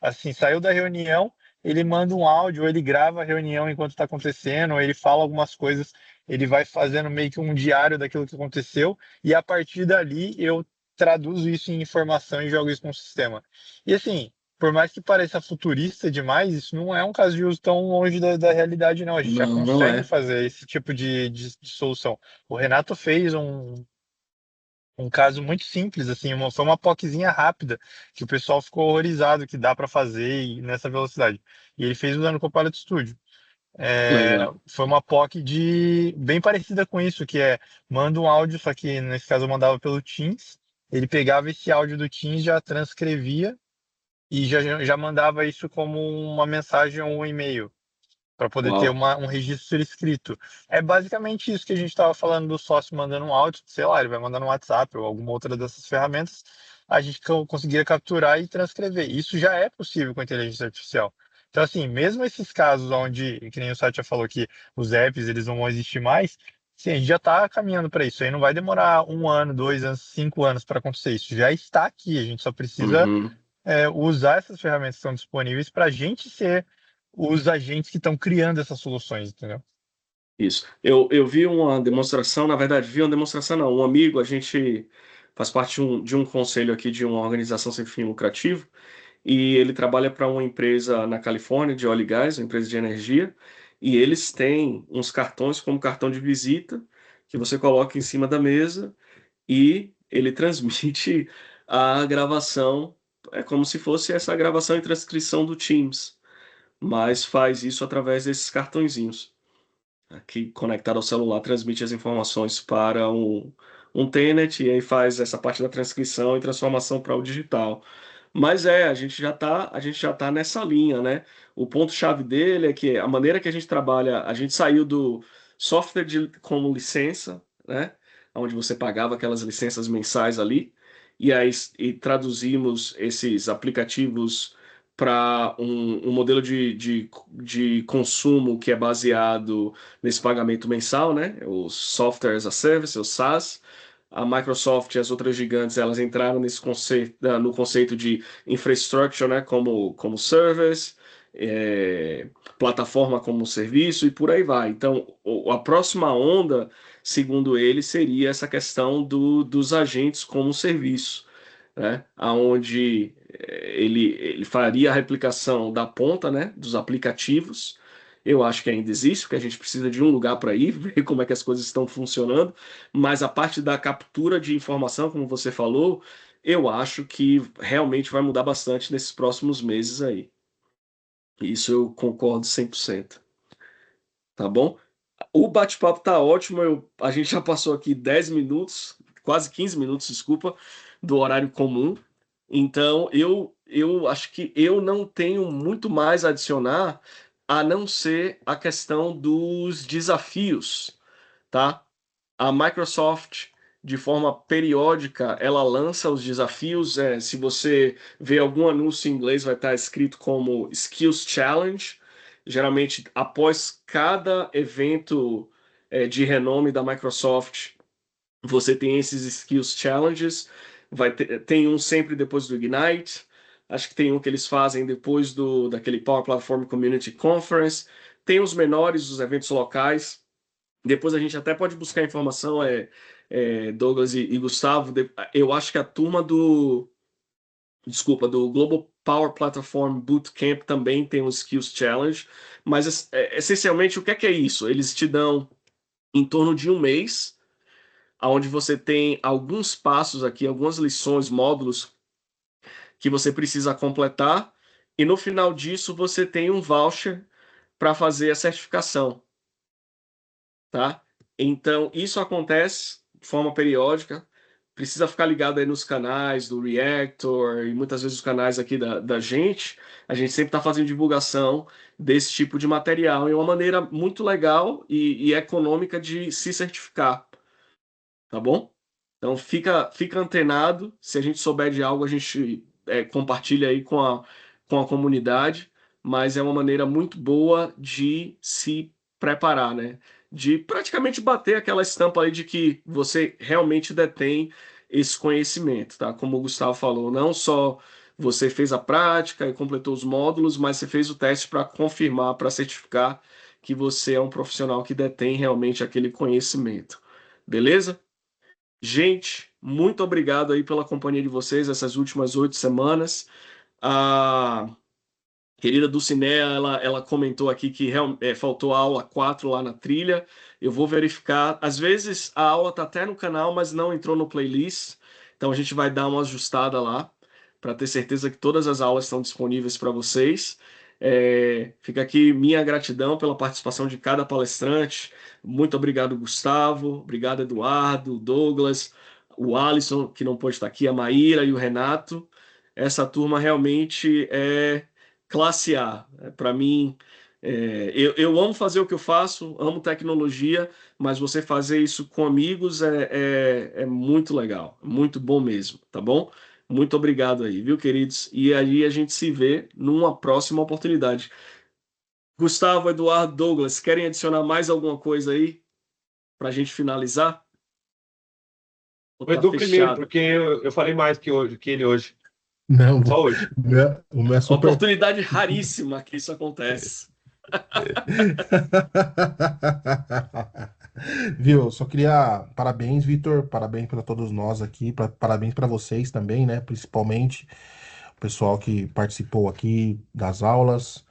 assim, saiu da reunião, ele manda um áudio, ou ele grava a reunião enquanto está acontecendo, ou ele fala algumas coisas, ele vai fazendo meio que um diário daquilo que aconteceu, e a partir dali eu traduzo isso em informação e jogo isso no sistema. E assim, por mais que pareça futurista demais, isso não é um caso de uso tão longe da realidade, não. A gente já Não, não consegue é. fazer esse tipo de solução. O Renato fez um caso muito simples, assim, foi uma POCzinha rápida, que o pessoal ficou horrorizado que dá para fazer nessa velocidade. E ele fez usando o Copilot Studio. Legal. Foi uma POC bem parecida com isso, que é manda um áudio, só que nesse caso eu mandava pelo Teams. Ele pegava esse áudio do Teams, já transcrevia e já mandava isso como uma mensagem ou um e-mail, para poder ter Uau. um registro escrito. É basicamente isso que a gente estava falando do sócio mandando um áudio, sei lá, ele vai mandar no WhatsApp ou alguma outra dessas ferramentas, a gente conseguia capturar e transcrever. Isso já é possível com a inteligência artificial. Então, assim, mesmo esses casos onde, que nem o Satya falou que os apps eles não vão existir mais, sim, a gente já está caminhando para isso. Aí não vai demorar 1 ano, 2 anos, 5 anos para acontecer. Isso já está aqui. A gente só precisa Uhum. usar essas ferramentas que estão disponíveis para a gente ser os agentes que estão criando essas soluções, entendeu? Isso. Eu vi uma demonstração, na verdade, vi uma demonstração, não. Um amigo, a gente faz parte de um conselho aqui de uma organização sem fim lucrativo, e ele trabalha para uma empresa na Califórnia de óleo e gás, uma empresa de energia, e eles têm uns cartões como cartão de visita que você coloca em cima da mesa e ele transmite a gravação, é como se fosse essa gravação e transcrição do Teams, mas faz isso através desses cartõezinhos que conectado ao celular transmite as informações para um Tenet e aí faz essa parte da transcrição e transformação para o digital. Mas a gente já tá nessa linha, né? O ponto-chave dele é que a maneira que a gente trabalha, a gente saiu do software como licença, né? Onde você pagava aquelas licenças mensais ali, e aí e traduzimos esses aplicativos para um modelo de consumo que é baseado nesse pagamento mensal, né? O Software as a Service, o SaaS. A Microsoft e as outras gigantes, elas entraram nesse conceito, no conceito de infrastructure, né? Como service. plataforma como serviço e por aí vai. Então, a próxima onda, segundo ele, seria essa questão dos agentes como serviço, né? Onde ele faria a replicação da ponta, né, dos aplicativos. Eu acho que ainda existe, porque a gente precisa de um lugar para ir, ver como é que as coisas estão funcionando, mas a parte da captura de informação, como você falou, eu acho que realmente vai mudar bastante nesses próximos meses aí. Isso eu concordo 100%. Tá bom? O bate-papo tá ótimo. A gente já passou aqui 10 minutos, quase 15 minutos, desculpa, do horário comum. Então, eu acho que eu não tenho muito mais a adicionar, a não ser a questão dos desafios, tá? A Microsoft, de forma periódica, ela lança os desafios. Se você vê algum anúncio em inglês, vai estar escrito como Skills Challenge. Geralmente, após cada evento de renome da Microsoft, você tem esses Skills Challenges. Tem um sempre depois do Ignite. Acho que tem um que eles fazem depois daquele Power Platform Community Conference. Tem os menores, os eventos locais. Depois a gente até pode buscar informação, Douglas e Gustavo. Eu acho que a turma do Global Power Platform Bootcamp também tem um Skills Challenge, mas essencialmente o que é isso? Eles te dão em torno de um mês, onde você tem alguns passos aqui, algumas lições, módulos que você precisa completar, e no final disso você tem um voucher para fazer a certificação, tá? Então, isso acontece de forma periódica. Precisa ficar ligado aí nos canais do Reactor e muitas vezes os canais aqui da gente. A gente sempre está fazendo divulgação desse tipo de material. E é uma maneira muito legal e econômica de se certificar, tá bom? Então, fica antenado. Se a gente souber de algo, a gente compartilha aí com a comunidade. Mas é uma maneira muito boa de se preparar, né? De praticamente bater aquela estampa aí de que você realmente detém esse conhecimento, tá? Como o Gustavo falou, não só você fez a prática e completou os módulos, mas você fez o teste para confirmar, para certificar que você é um profissional que detém realmente aquele conhecimento. Beleza? Gente, muito obrigado aí pela companhia de vocês essas últimas 8 semanas. A querida Dulcinea, ela comentou aqui que faltou a aula 4 lá na trilha. Eu vou verificar. Às vezes a aula está até no canal, mas não entrou no playlist. Então a gente vai dar uma ajustada lá para ter certeza que todas as aulas estão disponíveis para vocês. Fica aqui minha gratidão pela participação de cada palestrante. Muito obrigado, Gustavo. Obrigado, Eduardo, Douglas, o Alisson, que não pôde estar aqui, a Maíra e o Renato. Essa turma realmente é classe A. Para mim, eu amo fazer o que eu faço, amo tecnologia, mas você fazer isso com amigos é muito legal, muito bom mesmo, tá bom? Muito obrigado aí, viu, queridos? E aí a gente se vê numa próxima oportunidade. Gustavo, Eduardo, Douglas, querem adicionar mais alguma coisa aí para a gente finalizar? Ou O tá Edu primeiro, fechado? porque eu falei mais que ele hoje. Não, Só hoje. o meu é super. Oportunidade raríssima que isso acontece. Viu? Só queria. Parabéns, Vitor. Parabéns para todos nós aqui. Parabéns para vocês também, né? Principalmente o pessoal que participou aqui das aulas.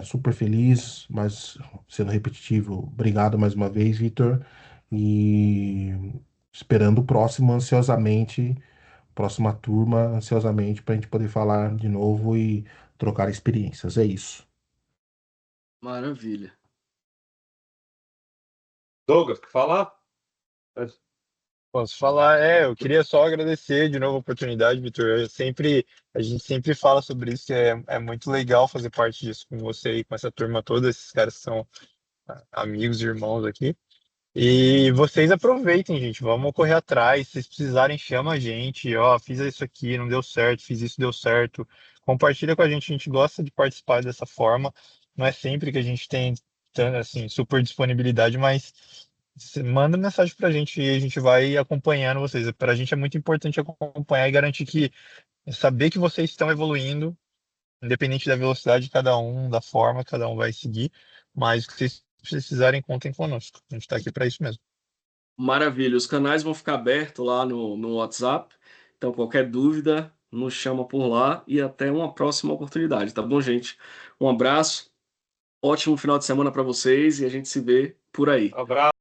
Super feliz, mas sendo repetitivo, obrigado mais uma vez, Vitor. E esperando o próximo ansiosamente, próxima turma ansiosamente, para a gente poder falar de novo e trocar experiências. É isso. Maravilha. Douglas, quer falar? Posso falar? Eu queria só agradecer de novo a oportunidade, Vitor. A gente sempre fala sobre isso, é muito legal fazer parte disso com você e com essa turma toda. Esses caras são amigos e irmãos aqui. E vocês aproveitem, gente. Vamos correr atrás. Se vocês precisarem, chama a gente. Ó, fiz isso aqui, não deu certo, fiz isso, deu certo. Compartilha com a gente gosta de participar dessa forma. Não é sempre que a gente tem assim, super disponibilidade, mas manda mensagem pra gente e a gente vai acompanhando vocês. Pra gente é muito importante acompanhar e garantir que saber que vocês estão evoluindo independente da velocidade de cada um, da forma que cada um vai seguir, mas o que vocês precisarem, contem conosco. A gente está aqui para isso mesmo. Maravilha, os canais vão ficar abertos lá no WhatsApp, então qualquer dúvida, nos chama por lá e até uma próxima oportunidade, tá bom, gente? Um abraço, ótimo final de semana para vocês e a gente se vê por aí. Abraço.